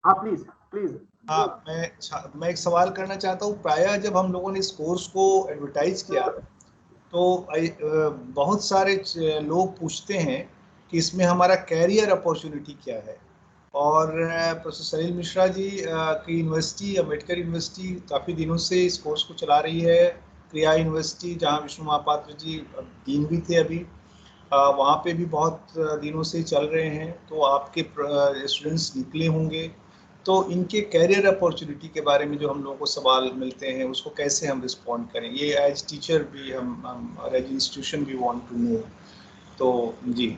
हाँ प्लीज प्लीज। हाँ, मैं एक सवाल करना चाहता हूँ। प्रायः जब हम लोगों ने इस कोर्स को एडवर्टाइज किया तो बहुत सारे लोग पूछते हैं कि इसमें हमारा कैरियर अपॉर्चुनिटी क्या है। और प्रोफेसर सलील मिश्रा जी की यूनिवर्सिटी, अम्बेडकर यूनिवर्सिटी, काफ़ी दिनों से इस कोर्स को चला रही है। क्रिया यूनिवर्सिटी, जहाँ विष्णु महापात्र जी डीन भी थे अभी, वहाँ पे भी बहुत दिनों से चल रहे हैं। तो आपके स्टूडेंट्स निकले होंगे, तो इनके कैरियर अपॉर्चुनिटी के बारे में जो हम लोगों को सवाल मिलते हैं उसको कैसे हम रिस्पॉन्ड करें, ये एज टीचर भी हम और एज इंस्टीट्यूशन भी वांट टू नो। तो जी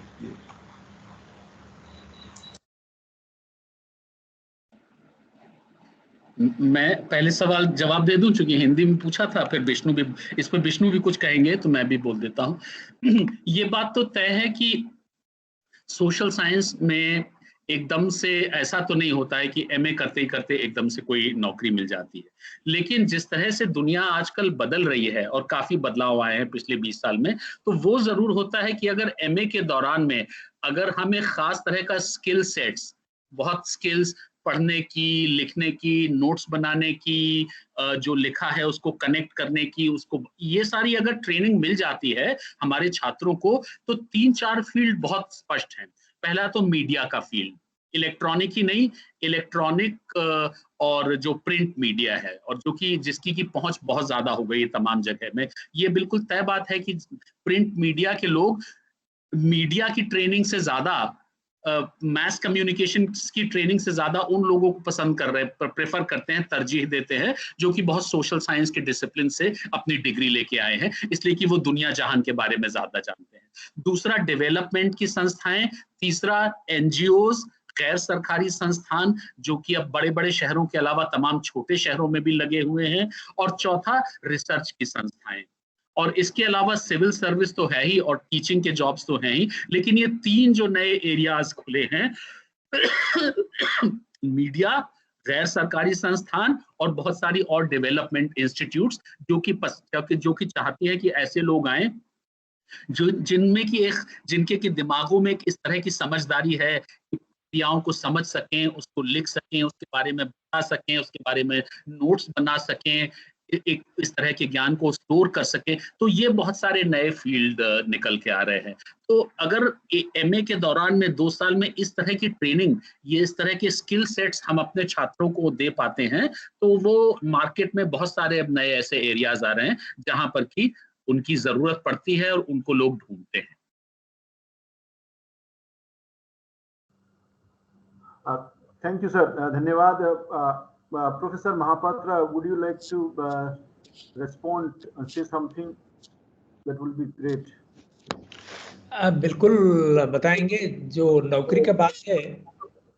मैं पहले सवाल जवाब दे दूं, चूंकि हिंदी में पूछा था, फिर विष्णु भी इस पर विष्णु भी कुछ कहेंगे तो मैं भी बोल देता हूं। ये बात तो तय है कि सोशल साइंस में एकदम से ऐसा तो नहीं होता है कि एमए करते ही करते एकदम से कोई नौकरी मिल जाती है। लेकिन जिस तरह से दुनिया आजकल बदल रही है और काफी बदलाव आए हैं पिछले 20 साल में, तो वो जरूर होता है कि अगर एमए के दौरान में अगर हम एक खास तरह का स्किल सेट्स, बहुत स्किल्स पढ़ने की, लिखने की, नोट्स बनाने की, जो लिखा है उसको कनेक्ट करने की, उसको ये सारी अगर ट्रेनिंग मिल जाती है हमारे छात्रों को, तो 3-4 फील्ड बहुत स्पष्ट हैं। पहला तो मीडिया का फील्ड, इलेक्ट्रॉनिक ही नहीं, इलेक्ट्रॉनिक और जो प्रिंट मीडिया है, और जो कि जिसकी की पहुंच बहुत ज्यादा हो गई है तमाम जगह में। ये बिल्कुल तय बात है कि प्रिंट मीडिया के लोग मीडिया की ट्रेनिंग से ज्यादा, मैस कम्युनिकेशन की ट्रेनिंग से ज्यादा उन लोगों को पसंद कर रहे हैं, प्रेफर करते हैं, तरजीह देते हैं जो कि बहुत सोशल साइंस के डिसिप्लिन से अपनी डिग्री लेके आए हैं, इसलिए कि वो दुनिया जहान के बारे में ज्यादा जानते हैं। दूसरा, डेवलपमेंट की संस्थाएं। तीसरा, एनजीओज, गैर सरकारी संस्थान, जो कि अब बड़े बड़े शहरों के अलावा तमाम छोटे शहरों में भी लगे हुए हैं। और चौथा, रिसर्च की संस्थाएं। और इसके अलावा सिविल सर्विस तो है ही और टीचिंग के जॉब्स तो हैं ही, लेकिन ये 3 जो नए एरियाज खुले हैं, मीडिया, गैर सरकारी संस्थान और बहुत सारी और डेवलपमेंट इंस्टीट्यूट्स, जो कि चाहती है कि ऐसे लोग आए जो जिनके के दिमागों में इस तरह की समझदारी है, क्रियाओं को समझ सकें, उसको लिख सकें, उसके बारे में बता सकें, उसके बारे में नोट्स बना सकें, एक इस तरह के ज्ञान को स्टोर कर सकें। तो ये बहुत सारे नए फील्ड निकल के आ रहे हैं। तो अगर एमए के दौरान में 2 साल में इस तरह की ट्रेनिंग, ये इस तरह के स्किल सेट्स हम अपने छात्रों को दे पाते हैं, तो वो मार्केट में बहुत सारे अब नए ऐसे एरियाज आ रहे हैं जहां पर कि उनकी जरूरत पड़ती है और उनको लोग ढूंढते हैं। थैंक यू सर, धन्यवाद। Professor Mahapatra, would you like to respond and say something? That will be great. बिल्कुल बताएंगे। जो नौकरी का बात है,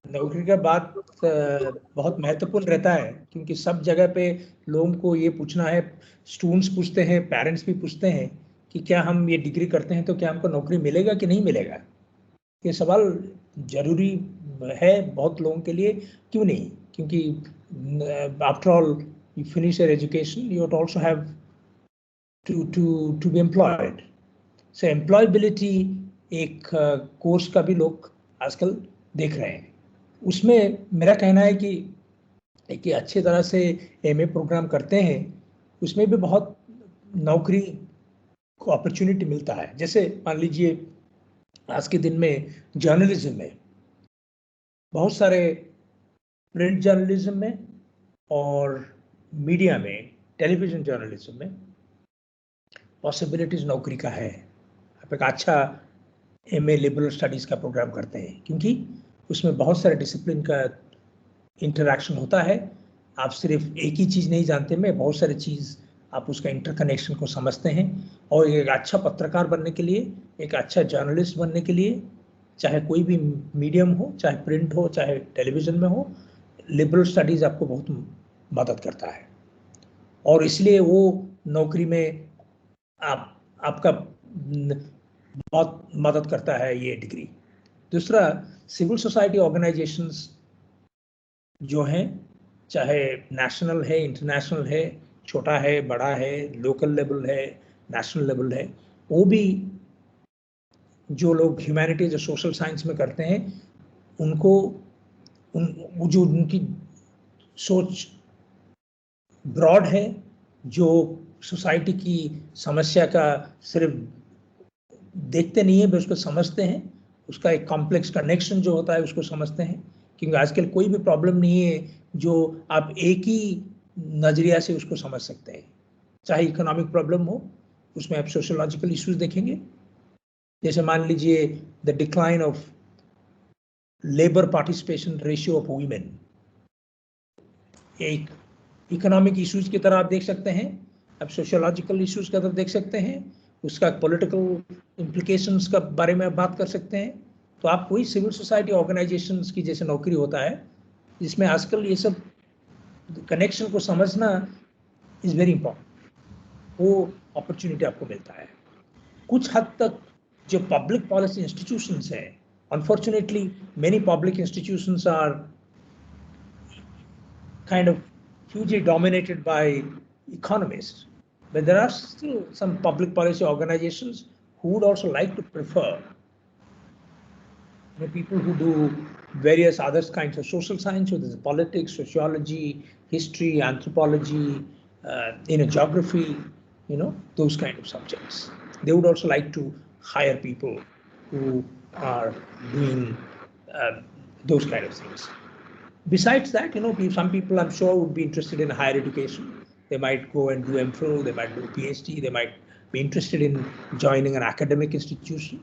नौकरी का बात बहुत महत्वपूर्ण रहता है, क्योंकि सब जगह पे लोगों को ये पूछना है, स्टूडेंट्स पूछते हैं, पेरेंट्स भी पूछते हैं कि क्या हम ये डिग्री करते हैं तो क्या हमको नौकरी मिलेगा कि नहीं मिलेगा। ये सवाल जरूरी है बहुत लोगों के लिए। क्यों नहीं? क्योंकि after all you finish your education, you also have to be employed. So employability एक कोर्स का भी लोग आजकल देख रहे हैं। उसमें मेरा कहना है कि अच्छी तरह से एमए प्रोग्राम करते हैं, उसमें भी बहुत नौकरी को अपॉर्चुनिटी मिलता है। जैसे मान लीजिए आज के दिन में जर्नलिज्म में बहुत सारे, प्रिंट जर्नलिज्म में और मीडिया में, टेलीविजन जर्नलिज्म में पॉसिबिलिटीज नौकरी का है। आप एक अच्छा एमए लिबरल स्टडीज़ का प्रोग्राम करते हैं, क्योंकि उसमें बहुत सारे डिसिप्लिन का इंटरैक्शन होता है। आप सिर्फ एक ही चीज़ नहीं जानते में, बहुत सारी चीज़ आप उसका इंटरकनेक्शन को समझते हैं। और एक अच्छा पत्रकार बनने के लिए, एक अच्छा जर्नलिस्ट बनने के लिए, चाहे कोई भी मीडियम हो, चाहे प्रिंट हो, चाहे टेलीविज़न में हो, लिबरल स्टडीज़ आपको बहुत मदद करता है, और इसलिए वो नौकरी में आपका बहुत मदद करता है ये डिग्री। दूसरा, सिविल सोसाइटी ऑर्गेनाइजेशंस जो हैं, चाहे नेशनल है, इंटरनेशनल है, छोटा है, बड़ा है, लोकल लेवल है, नेशनल लेवल है, वो भी जो लोग ह्यूमैनिटीज और सोशल साइंस में करते हैं उनको जो उनकी सोच ब्रॉड है, जो सोसाइटी की समस्या का सिर्फ देखते नहीं है, उसको समझते हैं, उसका एक कॉम्प्लेक्स कनेक्शन जो होता है उसको समझते हैं, क्योंकि आजकल कोई भी प्रॉब्लम नहीं है जो आप एक ही नजरिया से उसको समझ सकते हैं। चाहे इकोनॉमिक प्रॉब्लम हो, उसमें आप सोशियोलॉजिकल इश्यूज देखेंगे, जैसे मान लीजिए the decline of labour participation ratio of women, एक इकोनॉमिक इश्यूज की तरह आप देख सकते हैं, आप सोशियोलॉजिकल इश्यूज की तरफ देख सकते हैं, उसका पॉलिटिकल इम्प्लीकेशंस का बारे में आप बात कर सकते हैं। तो आप कोई सिविल सोसाइटी ऑर्गेनाइजेशंस की जैसे नौकरी होता है, जिसमें आजकल ये सब कनेक्शन को समझना इज वेरी इंपॉर्टेंट, वो अपॉर्चुनिटी आपको मिलता है। कुछ हद तक जो पब्लिक पॉलिसी इंस्टीट्यूशंस हैं, unfortunately many public institutions are kind of hugely dominated by economists, but there are still some public policy organizations who would also like to prefer people who do various other kinds of social science, so there's politics, sociology, history, anthropology, geography, those kind of subjects. They would also like to hire people who are doing those kind of things. Besides that, some people I'm sure would be interested in higher education. They might go and do MPhil, they might do PhD, they might be interested in joining an academic institution.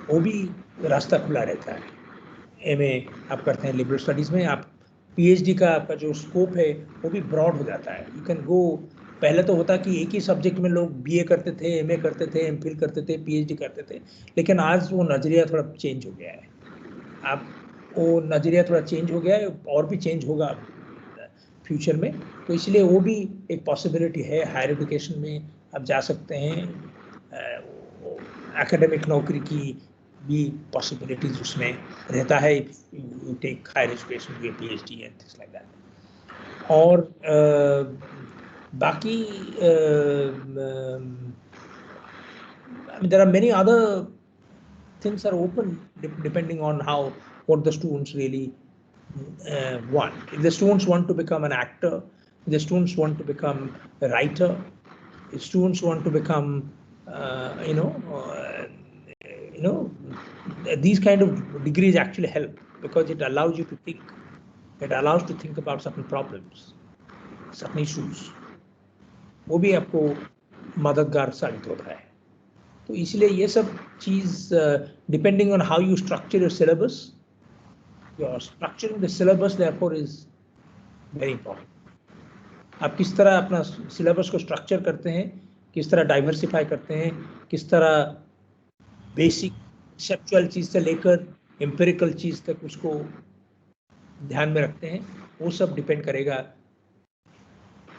वो भी रास्ता खुला रहता है। MA आप करते हैं liberal studies में, आप PhD का आपका जो स्कोप है वो भी ब्रॉड हो जाता है। यू कैन गो, पहले तो होता कि एक ही सब्जेक्ट में लोग BA करते थे, MA करते थे, MPhil करते थे, PhD करते थे, लेकिन आज वो नजरिया थोड़ा चेंज हो गया है। आप वो नजरिया थोड़ा चेंज हो गया है, और भी चेंज होगा फ्यूचर में, तो इसलिए वो भी एक पॉसिबिलिटी है। हायर एजुकेशन में आप जा सकते हैं, एकेडमिक नौकरी की भी पॉसिबिलिटीज उसमें रहता है, you take higher education, PhD and things like that. और बाकी there are many other things are open depending on what the students really want. If the students want to become an actor, if the students want to become a writer, if students want to become these kind of degrees actually help, because it allows you to think, it allows to think about certain problems, certain issues, वो भी आपको मददगार साबित होता है। तो इसलिए ये सब चीज depending on how you structure your syllabus, your structuring the syllabus therefore is very important. आप किस तरह अपना सिलेबस को स्ट्रक्चर करते हैं, किस तरह डाइवर्सिफाई करते हैं, किस तरह बेसिक कंसेप्चुअल चीज से लेकर एम्पिरिकल चीज तक उसको ध्यान में रखते हैं, वो सब डिपेंड करेगा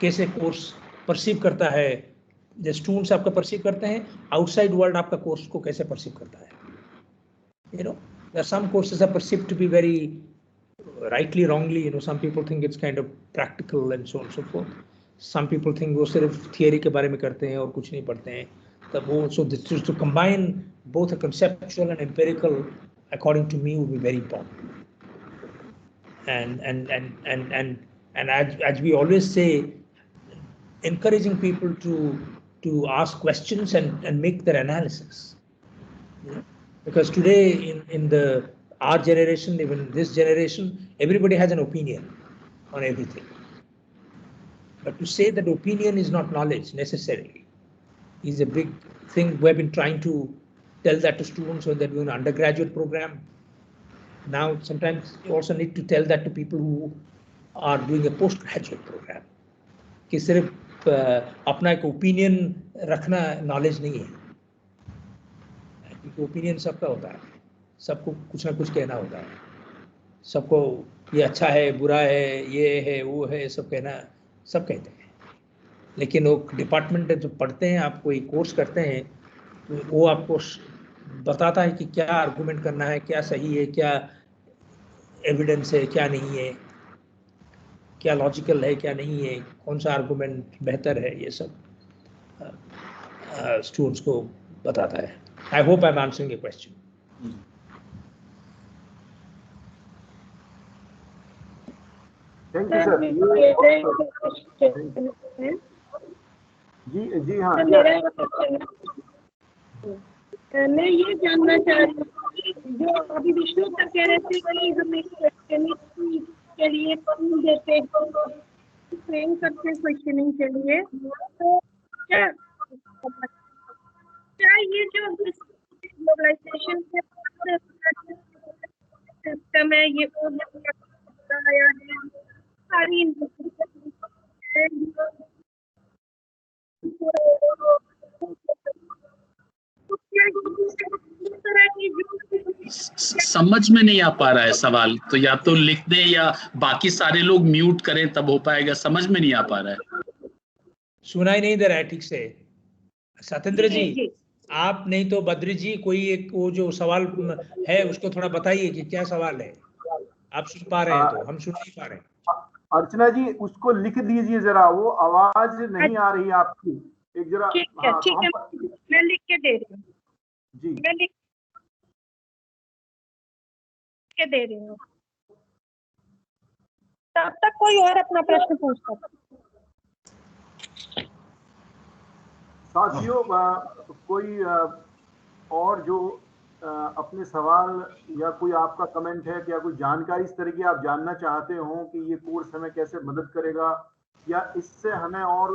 कैसे कोर्स परसीव करता है, जो स्टूडेंट्स आपका परसीव करते हैं, आउटसाइड वर्ल्ड आपका कोर्स को कैसे परसीव करता है। There are some courses are perceived to be very rightly, wrongly, some people think it's kind of practical and so on and so forth. Some people think वो सिर्फ theory के बारे में करते हैं और कुछ नहीं पढ़ते हैं, तब वो, so this is to combine both a conceptual and empirical, according to me, would be very important. And as we always say, encouraging people to ask questions and make their analysis, because today in our generation, even this generation, everybody has an opinion on everything, but to say that opinion is not knowledge necessarily is a big thing. We have been trying to tell that to students when they're doing an undergraduate program. Now sometimes you also need to tell that to people who are doing a postgraduate program, कि सिर्फ अपना एक opinion रखना knowledge नहीं है, क्योंकि opinion सबका होता है, सबको कुछ ना कुछ कहना होता है, सबको ये अच्छा है, बुरा है, ये है, वो है, सब कहना, सब कहते हैं, लेकिन वो डिपार्टमेंट जो पढ़ते हैं, आप कोई कोर्स करते हैं, तो वो आपको बताता है कि क्या आर्गुमेंट करना है, क्या सही है, क्या एविडेंस है, क्या नहीं है, क्या लॉजिकल है, क्या नहीं है, कौन सा आर्गुमेंट बेहतर है, ये सब स्टूडेंट्स को बताता है. I hope I am answering your question. Thank you sir. जी हाँ. मैं ये जानना चाह रही हूँ, जो अभी विष्णु सर कह रहे थे कि हमें क्वेश्चनिंग के लिए कम देते ट्रेन करते हैं क्वेश्चनिंग के लिए, तो क्या ये जो ग्लोबलाइजेशन के सिस्टम है, ये आया है सारी समझ में नहीं आ पा रहा है सवाल, तो या तो लिख दे या बाकी सारे लोग म्यूट करें तब हो पाएगा. समझ में नहीं आ पा रहा है. सुनाई नहीं दे रहा है ठीक से. सतेंद्र जी, आप नहीं तो बद्री जी, कोई एक वो जो सवाल है उसको थोड़ा बताइए कि क्या सवाल है. आप सुन पा रहे हैं तो, हम सुन नहीं पा रहे हैं. अर्चना जी, उसको लिख दीजिए जरा, वो आवाज नहीं आ रही आपकी. एक जरा. ठीक है, मैं लिख के दे रही हूँ जी. मैं लिख के दे रही हूँ, तब तक कोई और अपना प्रश्न पूछ सकता. साथियों, कोई और जो अपने सवाल या कोई आपका कमेंट है, क्या कोई जानकारी इस तरह की आप जानना चाहते हो कि ये कोर्स हमें कैसे मदद करेगा, या इससे हमें और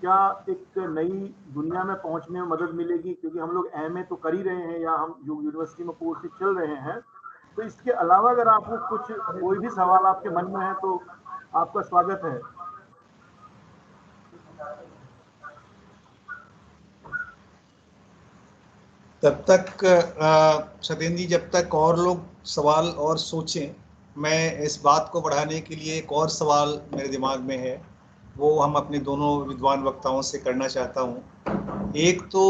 क्या एक नई दुनिया में पहुंचने में मदद मिलेगी, क्योंकि हम लोग एमए तो कर ही रहे हैं या हम जो यूनिवर्सिटी में कोर्स चल रहे हैं, तो इसके अलावा अगर आपको कुछ कोई भी सवाल आपके मन में है तो आपका स्वागत है. तब तक सतेंद्र जी, जब तक और लोग सवाल और सोचें, मैं इस बात को बढ़ाने के लिए एक और सवाल मेरे दिमाग में है, वो हम अपने दोनों विद्वान वक्ताओं से करना चाहता हूँ. एक तो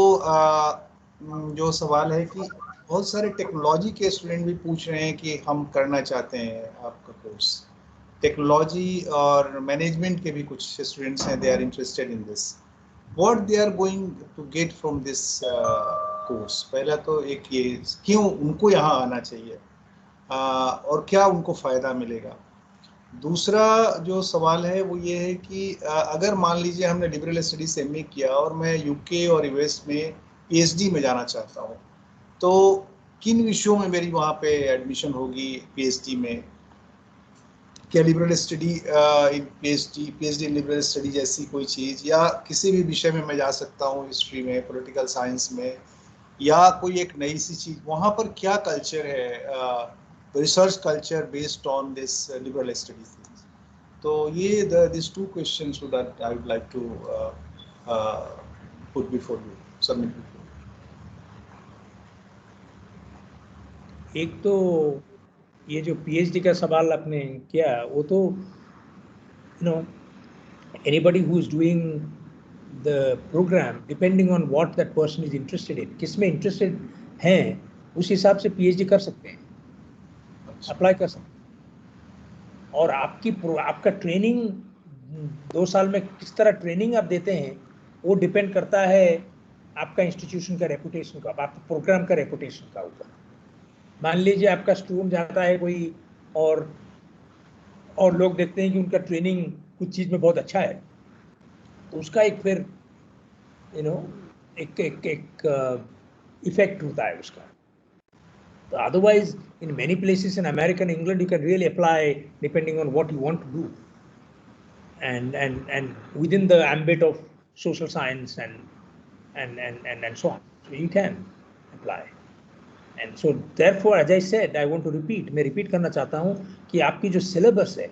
जो सवाल है कि बहुत सारे टेक्नोलॉजी के स्टूडेंट भी पूछ रहे हैं कि हम करना चाहते हैं आपका कोर्स. टेक्नोलॉजी और मैनेजमेंट के भी कुछ स्टूडेंट्स हैं, they are interested in this. What they are going to get from this course. पहला तो एक ये, क्यों उनको यहाँ आना चाहिए और क्या उनको फ़ायदा मिलेगा. दूसरा जो सवाल है वो ये है कि अगर मान लीजिए हमने लिबरल स्टडीज से एमए किया और मैं यूके और यूएस में पीएचडी में जाना चाहता हूँ, तो किन विषयों में मेरी वहाँ पे एडमिशन होगी पीएचडी में. क्या liberal study in PhD liberal study जैसी कोई चीज़, या किसी भी विषय में मैं जा सकता हूँ, हिस्ट्री में, पॉलिटिकल साइंस में, या कोई एक नई सी चीज़. वहाँ पर क्या कल्चर है, research culture based on this liberal studies. तो ये this two questions that I would like to put before you, submit before. एक तो ये जो पीएचडी का सवाल आपने किया, वो तो anybody who is doing the program, depending on what that person is interested in, किसमें इंटरेस्टेड हैं, उस हिसाब से पीएचडी कर सकते हैं, अप्लाई कर सकते हैं. और आपका ट्रेनिंग 2 साल में किस तरह ट्रेनिंग आप देते हैं, वो डिपेंड करता है आपका इंस्टीट्यूशन का रेपुटेशन का, आपका प्रोग्राम का रेपुटेशन का ऊपर. मान लीजिए आपका स्टूडेंट जाता है कोई और लोग देखते हैं कि उनका ट्रेनिंग कुछ चीज़ में बहुत अच्छा है, तो उसका एक फिर एक इफेक्ट होता है उसका. तो otherwise in many places in America and England you can really apply depending on what you want to do and within the ambit of social science and so on, so you can apply. And so therefore, as I said, I want to repeat, मैं repeat करना चाहता हूँ कि आपकी जो syllabus है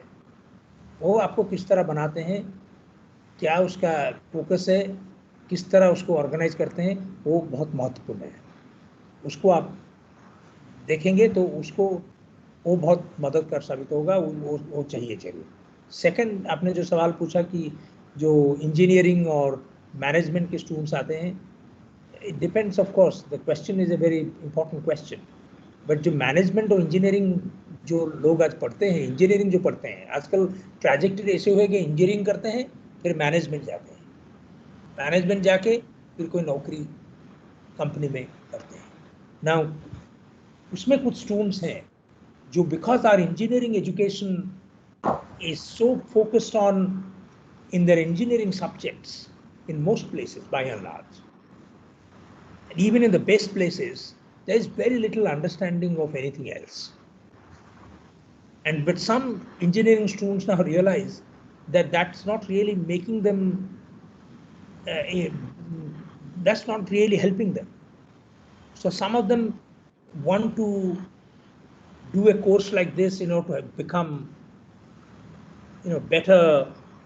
वो आपको किस तरह बनाते हैं, क्या उसका फोकस है, किस तरह उसको ऑर्गेनाइज करते हैं, वो बहुत महत्वपूर्ण है. उसको आप देखेंगे तो उसको वो बहुत मददगार साबित होगा, वो चाहिए जरूर। सेकंड, आपने जो सवाल पूछा कि जो इंजीनियरिंग और मैनेजमेंट के स्टूडेंट्स आते हैं, it depends of course, the question is a very important question. But जो मैनेजमेंट और इंजीनियरिंग जो लोग आज पढ़ते हैं, इंजीनियरिंग जो पढ़ते हैं, आजकल ट्रैजेक्टरी ऐसे हुए कि इंजीनियरिंग करते हैं फिर मैनेजमेंट जाते हैं, मैनेजमेंट जाके फिर कोई नौकरी कंपनी में करते हैं। नाउ उसमें कुछ स्टूडेंट्स हैं जो because our engineering education is so focused on in their engineering subjects in most places by and large, and even in the best places there is very little understanding of anything else. And but some engineering students now realize that that's not really making them that's not really helping them. So some of them want to do a course like this, to become better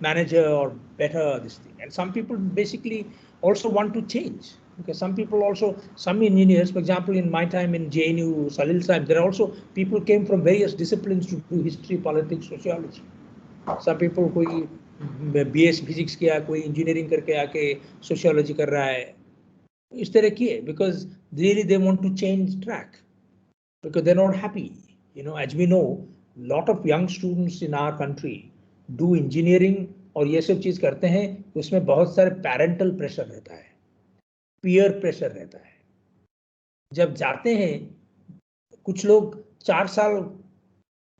manager or better this thing. And some people basically also want to change, because some people also, some engineers, for example, in my time in JNU, Salil Sahib, there are also people came from various disciplines to do history, politics, sociology. Some people कोई BS physics किया, कोई engineering करके आके sociology कर रहा है, इस तरह की है, because really they want to change track, because they're not happy. As we know, lot of young students in our country do engineering और ये सब चीज करते हैं, उसमें बहुत सारे पेरेंटल प्रेशर रहता है, पीयर प्रेशर रहता है। जब जाते हैं कुछ लोग 4 साल,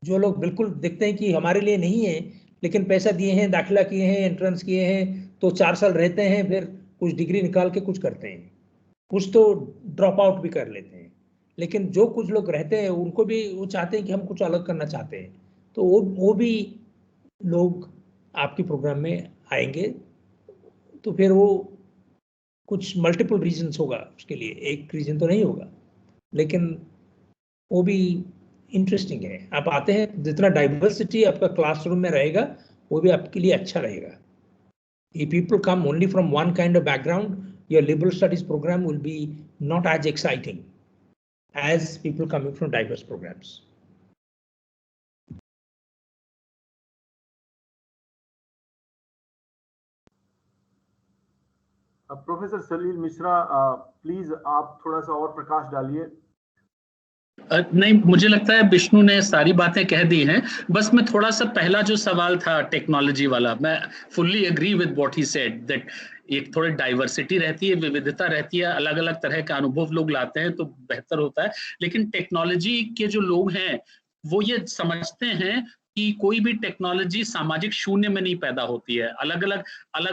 जो लोग बिल्कुल दिखते हैं कि हमारे लिए नहीं है, लेकिन पैसा दिए हैं, दाखिला किए हैं, एंट्रेंस किए हैं, तो 4 साल रहते हैं, फिर कुछ डिग्री निकाल के कुछ करते हैं, कुछ तो ड्रॉप आउट भी कर लेते हैं। लेकिन जो कुछ लोग रहते हैं उनको भी वो चाहते हैं कि हम कुछ अलग करना चाहते हैं, तो वो भी लोग आपके प्रोग्राम में आएंगे। तो फिर वो कुछ मल्टीपल रीजंस होगा उसके लिए, एक रीजन तो नहीं होगा, लेकिन वो भी इंटरेस्टिंग है। आप आते हैं, जितना डाइवर्सिटी आपका क्लासरूम में रहेगा वो भी आपके लिए अच्छा रहेगा। If people come only from one kind of background, your liberal studies program will be not as exciting as people coming from diverse programs. Professor Salil Mishra, please आप थोड़ा सा और प्रकाश डालिए। नहीं, मुझे लगता है विष्णु ने सारी बातें कह दी हैं। बस मैं थोड़ा सा, पहला जो सवाल था टेक्नोलॉजी वाला, मैं fully agree with what he said, that एक थोड़ी डाइवर्सिटी रहती है, विविधता रहती है, अलग अलग तरह का अनुभव लोग लाते हैं तो बेहतर होता है। लेकिन टेक्नोलॉजी के जो लोग हैं वो ये समझते हैं कि कोई भी टेक्नोलॉजी सामाजिक शून्य में नहीं पैदा होती है। अलग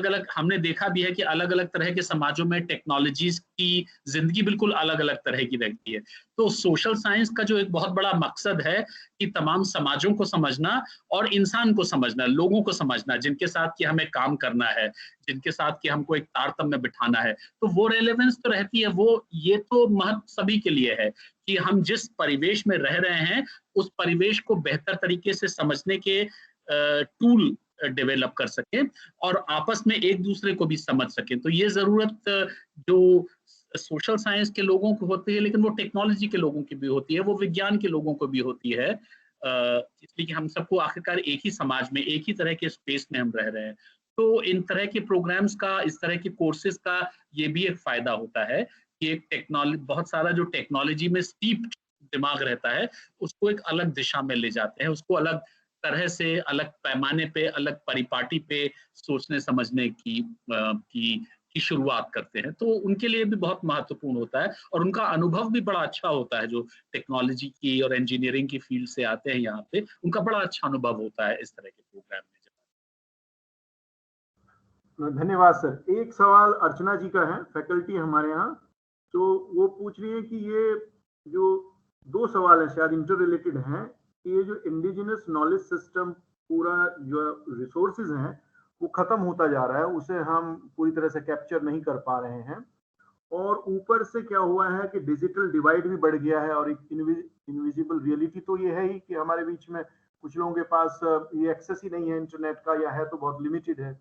अलग हमने देखा भी है कि अलग अलग तरह के समाजों में टेक्नोलॉजीज की जिंदगी बिल्कुल अलग अलग तरह की रहती है। तो सोशल साइंस का जो एक बहुत बड़ा मकसद है कि तमाम समाजों को समझना और इंसान को समझना, लोगों को समझना, जिनके साथ कि हमें काम करना है, जिनके साथ कि हमको एक तारतम्य बिठाना है, तो वो रेलेवेंस तो रहती है। वो ये तो महत्व सभी के लिए है कि हम जिस परिवेश में रह रहे हैं उस परिवेश को बेहतर तरीके से समझने के टूल डेवलप कर सकें और आपस में एक दूसरे को भी समझ सकें। तो ये जरूरत जो सोशल साइंस के लोगों को होती है, लेकिन वो टेक्नोलॉजी के लोगों की भी होती है, वो विज्ञान के लोगों को भी होती है, इसलिए कि हम सबको आखिरकार एक ही समाज में, एक ही तरह के स्पेस में हम रह रहे हैं। तो इन तरह के प्रोग्राम्स का, इस तरह के कोर्सेज का ये भी एक फायदा होता है कि एक टेक्नोलॉजी, बहुत सारा जो टेक्नोलॉजी में स्टीप दिमाग रहता है उसको एक अलग दिशा में ले जाते हैं, उसको अलग तरह से, अलग पैमाने पे, अलग परिपाटी पे सोचने समझने की शुरुआत करते हैं। तो उनके लिए भी बहुत महत्वपूर्ण होता है और उनका अनुभव भी बड़ा अच्छा होता है। जो टेक्नोलॉजी की और इंजीनियरिंग की फील्ड से आते हैं यहाँ पे, उनका बड़ा अच्छा अनुभव होता है इस तरह के प्रोग्राम में। धन्यवाद सर। एक सवाल अर्चना जी का है, फैकल्टी हमारे यहाँ, तो वो पूछ रही है कि ये जो 2 सवाल हैं शायद इंटर रिलेटेड हैं, कि ये जो इंडिजिनस नॉलेज सिस्टम, पूरा जो रिसोर्सेज हैं वो खत्म होता जा रहा है, उसे हम पूरी तरह से कैप्चर नहीं कर पा रहे हैं, और ऊपर से क्या हुआ है कि डिजिटल डिवाइड भी बढ़ गया है, और एक इनविजिबल रियलिटी तो ये है ही कि हमारे बीच में कुछ लोगों के पास ये एक्सेस ही नहीं है इंटरनेट का, या है तो बहुत लिमिटेड है।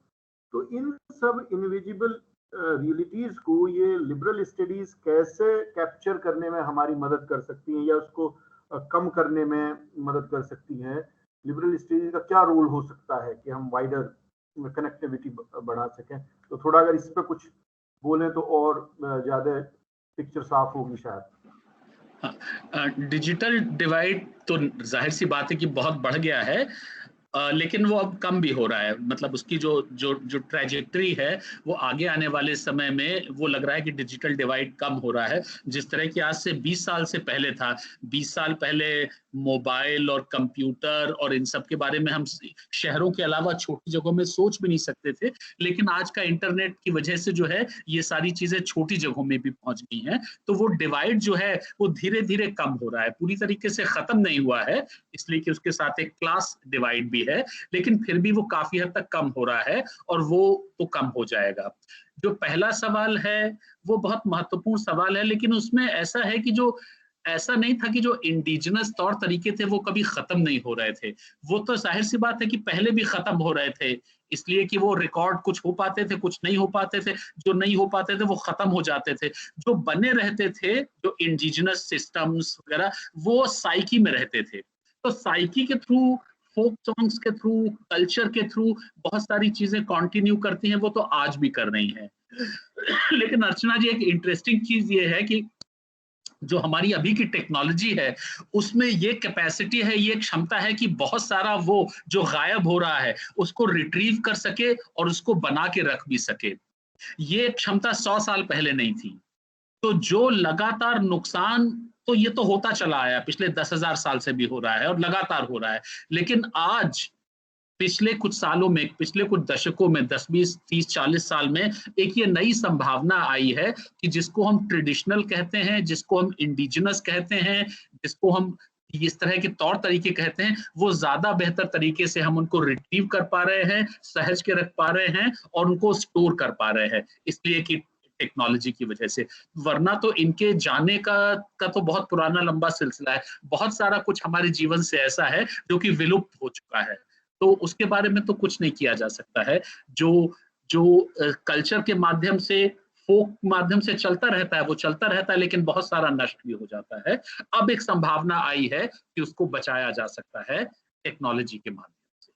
तो इन सब इनविजिबल रियलिटीज को ये लिबरल स्टडीज कैसे कैप्चर करने में हमारी मदद कर सकती हैं, या उसको कम करने में मदद कर सकती हैं? लिबरल स्टडीज का क्या रोल हो सकता है कि हम वाइडर कनेक्टिविटी बढ़ा सकें? तो थोड़ा अगर इस पे कुछ बोलें तो और ज्यादा पिक्चर साफ होगी शायद। डिजिटल डिवाइड तो जाहिर सी बात है कि बहुत बढ़ गया है, लेकिन वो अब कम भी हो रहा है। मतलब उसकी जो जो जो ट्रैजेक्टरी है वो आगे आने वाले समय में वो लग रहा है कि डिजिटल डिवाइड कम हो रहा है। जिस तरह की आज से 20 साल से पहले था, 20 साल पहले मोबाइल और कंप्यूटर और इन सब के बारे में हम शहरों के अलावा छोटी जगहों में सोच भी नहीं सकते थे, लेकिन आज का इंटरनेट की वजह से जो है ये सारी चीजें छोटी जगहों में भी पहुंच गई हैं। तो वो डिवाइड जो है वो धीरे धीरे कम हो रहा है, पूरी तरीके से खत्म नहीं हुआ है, इसलिए कि उसके साथ एक क्लास डिवाइड भी है, लेकिन फिर भी वो काफी हद तक कम हो रहा है और वो तो कम हो जाएगा। जो पहला सवाल है वो बहुत महत्वपूर्ण सवाल है, लेकिन उसमें ऐसा है कि जो ऐसा नहीं था कि जो इंडिजिनस तौर तरीके थे वो कभी खत्म नहीं हो रहे थे। वो तो जाहिर सी बात है कि पहले भी खत्म हो रहे थे, इसलिए कि वो रिकॉर्ड कुछ हो पाते थे, कुछ नहीं हो पाते थे। जो नहीं हो पाते थे वो खत्म हो जाते थे। जो बने रहते थे, जो इंडिजिनस सिस्टम्स वगैरह, वो साइकी में रहते थे। तो साइकी के थ्रू, फोक सॉन्ग्स के थ्रू, कल्चर के थ्रू बहुत सारी चीजें कंटिन्यू करती हैं, वो तो आज भी कर रही हैं। लेकिन अर्चना जी, एक इंटरेस्टिंग चीज ये है कि जो हमारी अभी की टेक्नोलॉजी है उसमें ये कैपेसिटी है, ये क्षमता है कि बहुत सारा वो जो गायब हो रहा है उसको रिट्रीव कर सके और उसको बना के रख भी सके। ये क्षमता 100 साल पहले नहीं थी। तो जो लगातार नुकसान, तो ये तो होता चला आया, पिछले 10,000 साल से भी हो रहा है और लगातार हो रहा है। लेकिन आज पिछले कुछ सालों में, पिछले कुछ दशकों में, 10, 20, 30, 40 साल में एक ये नई संभावना आई है कि जिसको हम ट्रेडिशनल कहते हैं, जिसको हम इंडिजिनस कहते हैं, जिसको हम इस तरह के तौर तरीके कहते हैं, वो ज्यादा बेहतर तरीके से हम उनको रिट्रीव कर पा रहे हैं, सहज के रख पा रहे हैं और उनको स्टोर कर पा रहे हैं, इसलिए कि टेक्नोलॉजी की वजह से। वरना तो इनके जाने का तो बहुत पुराना लंबा सिलसिला है। बहुत सारा कुछ हमारे जीवन से ऐसा है जो कि विलुप्त हो चुका है, तो उसके बारे में तो कुछ नहीं किया जा सकता है। जो जो कल्चर के माध्यम से, फोक माध्यम से चलता रहता है वो चलता रहता है, लेकिन बहुत सारा नष्ट भी हो जाता है। अब एक संभावना आई है कि उसको बचाया जा सकता है टेक्नोलॉजी के माध्यम से।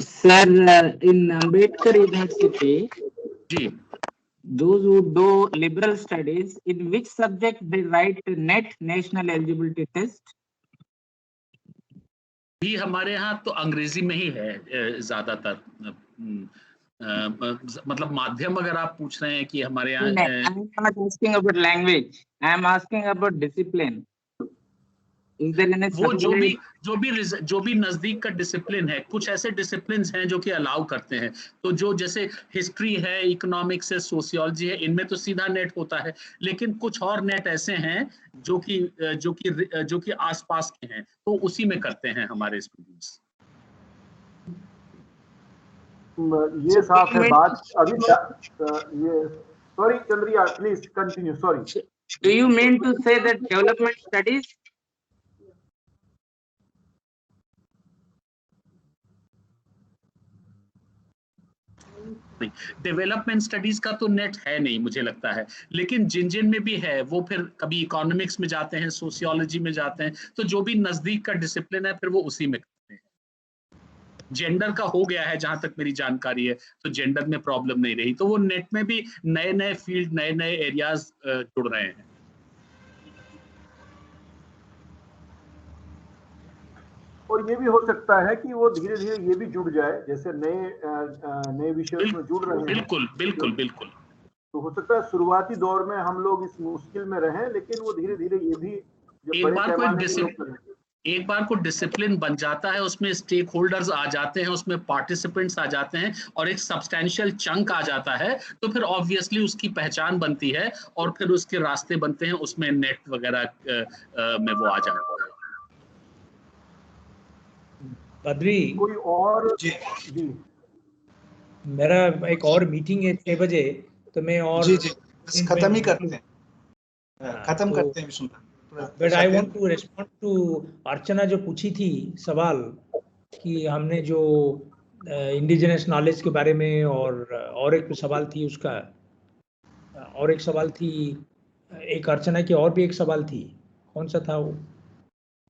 सर, इन अम्बेडकर यूनिवर्सिटी, जी, those who do liberal studies, in which subject they write NET, National Eligibility Test? भी हमारे यहाँ तो अंग्रेजी में ही है ज्यादातर। मतलब माध्यम अगर आप पूछ रहे हैं कि हमारे यहाँ, I am not asking about language. I am asking about discipline. Is there any वो subject? जो भी नजदीक का डिसिप्लिन है, कुछ ऐसे डिसिप्लिन हैं जो कि अलाउ करते हैं। तो जो जैसे हिस्ट्री है, इकोनॉमिक्स है, सोशियोलॉजी है, इनमें तो सीधा नेट होता है, लेकिन कुछ और नेट ऐसे हैं जो कि आसपास के हैं, तो उसी में करते हैं हमारे स्टूडेंट्स। ये साफ है बात। अभी ये, sorry Chandriya, please continue, sorry. Do you mean to say that development studies? Development studies का तो नेट है नहीं मुझे लगता है, लेकिन जिन में भी है वो फिर कभी इकोनॉमिक्स में जाते हैं, सोशियोलॉजी में जाते हैं, तो जो भी नजदीक का डिसिप्लिन है फिर वो उसी में करते हैं। जेंडर का हो गया है जहां तक मेरी जानकारी है, तो जेंडर में प्रॉब्लम नहीं रही, तो वो नेट में भी नए नए फील्ड, नए नए एरियाज जुड़ रहे हैं। और ये भी हो सकता है कि वो धीरे धीरे ये भी जुड़ जाए, जैसे नए विषय में जुड़ रहे हैं। बिल्कुल बिल्कुल बिल्कुल। तो हो सकता है शुरुआती दौर में हम लोग इस मुश्किल में रहें, लेकिन वो धीरे धीरे ये भी एक बार को डिसिप्लिन बन जाता है, उसमें स्टेक होल्डर्स आ जाते हैं, उसमें पार्टिसिपेंट्स आ जाते हैं और एक सब्सटेंशियल चंक आ जाता है, तो फिर ऑब्वियसली उसकी पहचान बनती है और फिर उसके रास्ते बनते हैं, उसमें नेट वगैरह में वो आ जाता है। बद्री, कोई और? जी, मेरा एक और मीटिंग है 6 बजे, तो मैं और जी खत्म ही करते हैं, करते हैं Vishnu. But I want to respond to Archana जो पूछी थी सवाल कि हमने जो इंडिजिनस नॉलेज के बारे में, और एक सवाल थी उसका, और एक सवाल थी एक अर्चना की और भी एक सवाल थी, कौन सा था वो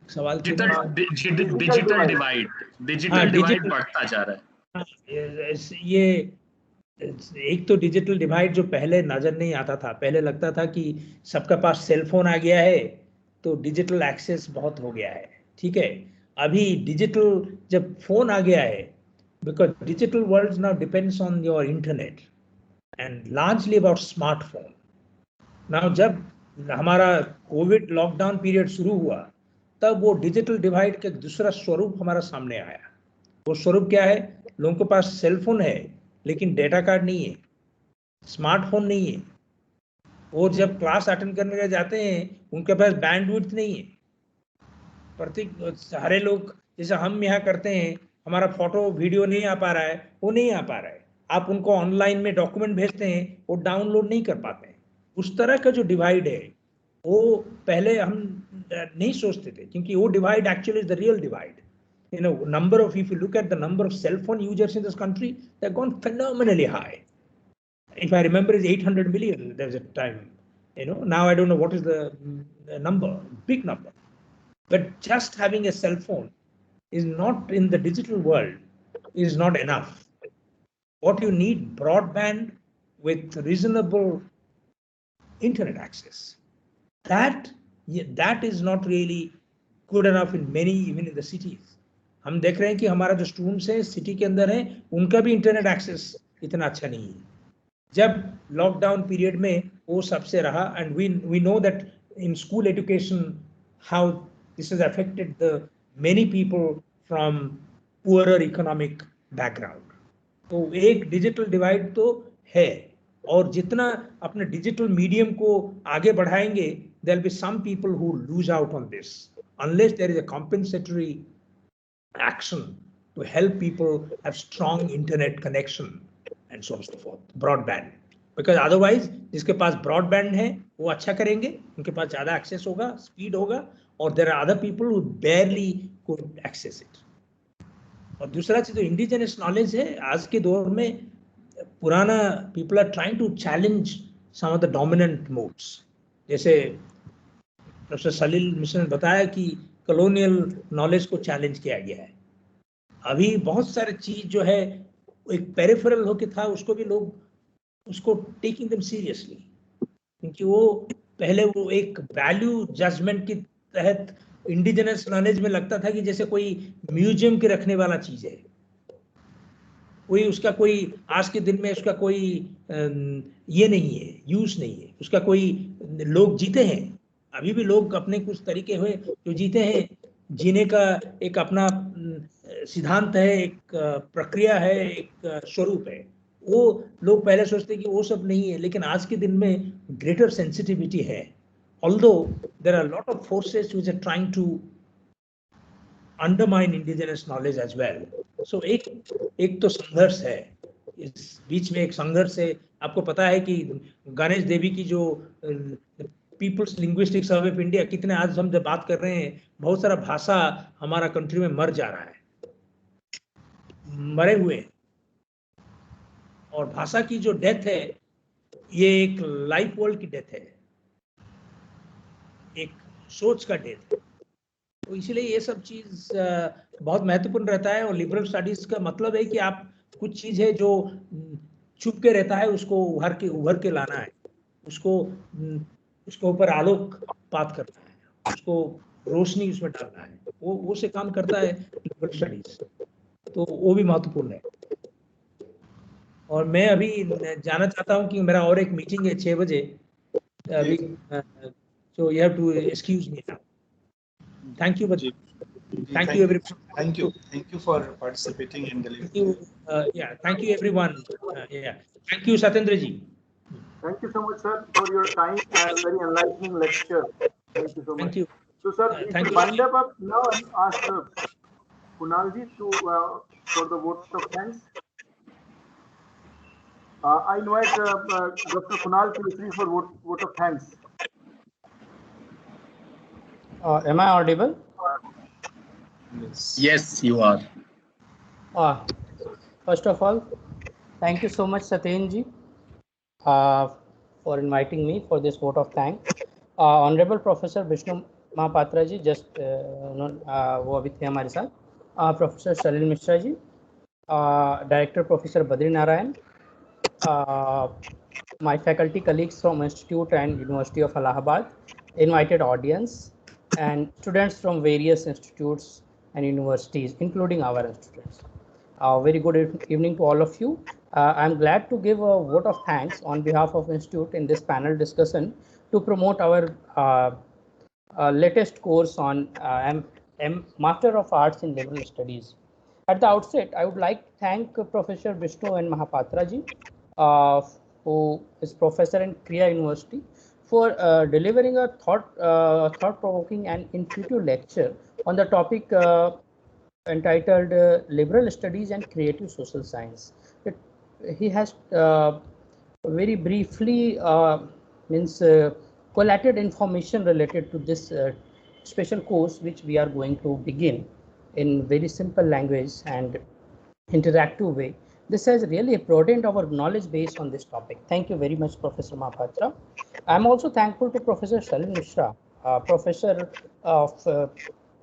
सवाल? डिजिटल डिवाइड बढ़ता जा रहा है। ये एक तो डिजिटल डिवाइड जो पहले नजर नहीं आता था, पहले लगता था कि सबके पास सेलफोन आ गया है तो डिजिटल एक्सेस बहुत हो गया है, ठीक है। अभी डिजिटल जब फोन आ गया है, because digital world now depends on your internet and largely about smartphone. Now जब हमारा कोविड लॉकडाउन पीरियड शुरू हुआ, तब वो डिजिटल डिवाइड का दूसरा स्वरूप हमारा सामने आया। वो स्वरूप क्या है? लोगों के पास सेलफोन है लेकिन डेटा कार्ड नहीं है, स्मार्टफोन नहीं है, और जब क्लास अटेंड करने के जाते हैं उनके पास बैंडविड्थ नहीं है। प्रत्येक सारे लोग जैसे हम यहाँ करते हैं, हमारा फोटो वीडियो नहीं आ पा रहा है, वो नहीं आ पा रहा है। आप उनको ऑनलाइन में डॉक्यूमेंट भेजते हैं, वो डाउनलोड नहीं कर पाते हैं। उस तरह का जो डिवाइड है वो पहले हम नहीं सोचते थे, क्योंकि वो divide actually is the real divide. You know, number of, if you look at the number of cell phone users in this country, they've gone phenomenally high. If I remember, it's 800 million. There's a time, you know. Now I don't know what is the number, big number. But just having a cell phone is not, in the digital world, is not enough. What you need, broadband with reasonable internet access. That is not really good enough in many, even in the cities. हम देख रहे हैं कि हमारा जो students हैं city के अंदर हैं, उनका भी इंटरनेट एक्सेस इतना अच्छा नहीं है। जब लॉकडाउन पीरियड में वो सबसे रहा, and we know that in school education how this has affected the many people from poorer economic background. तो एक डिजिटल डिवाइड तो है, और जितना अपने डिजिटल मीडियम को आगे बढ़ाएंगे, there will be some people who lose out on this unless there is a compensatory action to help people have strong internet connection and so on and so forth, broadband. Because otherwise जिसके पास broadband है वो अच्छा करेंगे, उनके पास ज़्यादा access होगा, speed होगा, और there are other people who barely could access it. और दूसरा चीज़ जो indigenous knowledge है, आज के दौर में पुराना people are trying to challenge some of the dominant modes. जैसे प्रोफेसर सलील मिश्रा ने बताया कि कॉलोनियल नॉलेज को चैलेंज किया गया है। अभी बहुत सारे चीज जो है एक पेरिफेरल होके था, उसको भी लोग उसको टेकिंग देम सीरियसली, क्योंकि वो पहले वो एक वैल्यू जजमेंट के तहत इंडिजिनस नॉलेज में लगता था कि जैसे कोई म्यूजियम के रखने वाला चीज है, कोई उसका कोई आज के दिन में उसका कोई ये नहीं है, यूज नहीं है उसका। कोई लोग जीते हैं, अभी भी लोग अपने कुछ तरीके हुए जो जीते हैं, जीने का एक अपना सिद्धांत है, एक प्रक्रिया है, एक स्वरूप है। वो लोग पहले सोचते कि वो सब नहीं है, लेकिन आज के दिन में ग्रेटर सेंसिटिविटी है। Although there are lot of forces which are trying to undermine indigenous knowledge as well. So एक तो संघर्ष है, इस बीच में एक संघर्ष है। आपको पता है कि गणेश देवी की जो people's linguistic survey of India, कितने आज हम जब बात कर रहे हैं, बहुत सारा भाषा हमारा कंट्री में मर जा रहा है, मरे हुए। और भाषा की जो डेथ है, ये एक लाइफ वर्ल्ड की डेथ है, एक सोच का डेथ है। तो इसलिए ये सब चीज बहुत महत्वपूर्ण रहता है। और लिबरल स्टडीज का मतलब है कि आप कुछ चीज है जो छुप के रहता है, उसको उभर के लाना है, उसको ऊपर आलोकपात करना है, उसको रोशनी उसमें डालना है। वो से काम करता है लिबरल स्टडीज, तो वो भी महत्वपूर्ण है। और मैं अभी जाना चाहता हूँ कि मेरा और एक मीटिंग है 6 बजे अभी, so you have to excuse me now. Thank you, but thank you everyone. Thank you for participating in the thank you, yeah, thank you everyone. Yeah, thank you Satyendra ji. Thank you so much, sir, for your time and very enlightening lecture. Thank you so much. Thank you. So, sir, we will wind up now and ask Kunal ji to for the vote of thanks. I invite Dr. Kunal Kulshreshtha for vote of thanks. Am I audible? Yes, you are. First of all, thank you so much, Satyen ji, for inviting me for this vote of thanks. Honorable Professor Vishnu Mahapatra ji, just वो अभी थे हमारे साथ. Professor Salil Mishra ji, Director Professor Badri Narayan, my faculty colleagues from Institute and University of Allahabad, invited audience, and students from various institutes and universities, including our institutes. Very good evening to all of you. I'm glad to give a vote of thanks on behalf of Institute in this panel discussion to promote our latest course on Master of Arts in Liberal Studies. At the outset, I would like to thank Professor Vishnu N. Mahapatra ji, who is professor in Kriya University, for delivering a thought-provoking and intuitive lecture on the topic entitled Liberal Studies and Creative Social Science. He has very briefly collated information related to this special course, which we are going to begin in very simple language and interactive way. This has really broadened our knowledge base on this topic. Thank you very much, Professor Mahapatra. I'm also thankful to Professor Salil Mishra, Professor of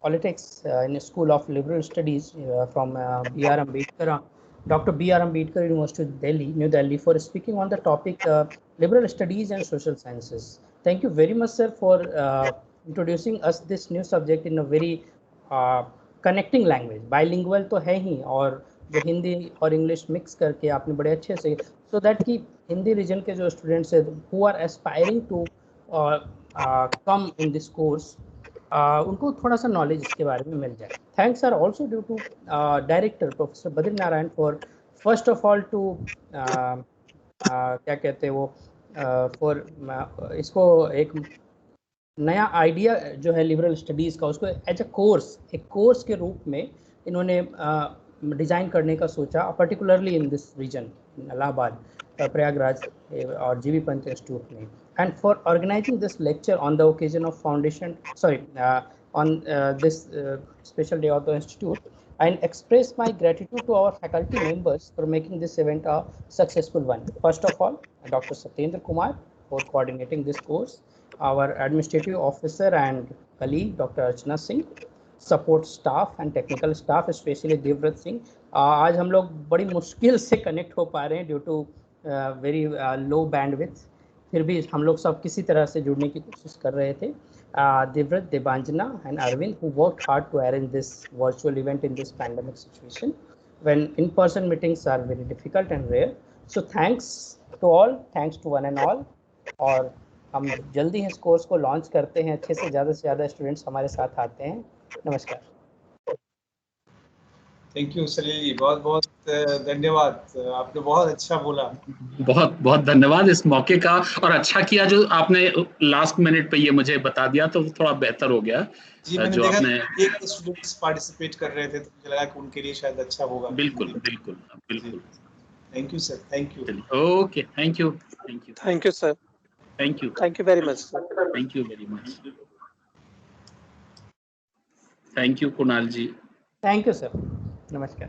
Politics in the School of Liberal Studies from B.R. Ambedkar, Dr. B.R. Ambedkar University, Delhi, New Delhi, for speaking on the topic Liberal Studies and Social Sciences. Thank you very much, sir, for introducing us this new subject in a very connecting language. Bilingual तो है ही, और जो हिंदी और English mix करके आपने बड़े अच्छे से, so that कि हिंदी रीजन के जो स्टूडेंट्स हैं who are aspiring to come in this course, उनको थोड़ा सा नॉलेज इसके बारे में मिल जाए. Thanks are also due to director Professor Badri Narayan for first of all to क्या कहते हैं वो for इसको एक नया आइडिया जो है लिबरल स्टडीज़ का, उसको एज अ कोर्स, एक कोर्स के रूप में इन्होंने डिज़ाइन करने का सोचा, पर्टिकुलरली इन दिस रीजन, इन इलाहाबाद, प्रयागराज और जीबी पंत इंस्टीट्यूट में. And for organizing this lecture on the occasion of foundation, on this special day of the institute, I express my gratitude to our faculty members for making this event a successful one. First of all, Dr. Satyendra Kumar for coordinating this course, our administrative officer and colleague Dr. Archana Singh, support staff and technical staff, especially Devrat Singh. आज हम लोग बड़ी मुश्किल से connect हो पा रहे हैं due to very low bandwidth, फिर भी हम लोग सब किसी तरह से जुड़ने की कोशिश कर रहे थे. Devrat, Debanjana and Arvind, who worked hard to arrange this virtual event in this pandemic situation when in-person meetings are very difficult and rare. So thanks to all, thanks to one and all. और हम जल्दी इस course को launch करते हैं अच्छे से ज़्यादा स्टूडेंट्स हमारे साथ आते हैं. नमस्कार. थैंक यू सलील जी, बहुत बहुत धन्यवाद, आपने बहुत अच्छा बोला. बहुत बहुत धन्यवाद इस मौके का, और अच्छा किया जो आपने लास्ट मिनट पे ये मुझे बता दिया, तो थोड़ा बेहतर हो गया. जी, मैंने देखा एक स्टूडेंट्स पार्टिसिपेट कर रहे थे तो मुझे लगा कि उनके लिए शायद अच्छा होगा. बिल्कुल बिल्कुल बिल्कुल. Thank you sir, thank you. Okay, thank you. Thank you sir. Thank you very much, sir. Thank you very much. Thank you, Kunal ji. Thank you, sir. Namaskar.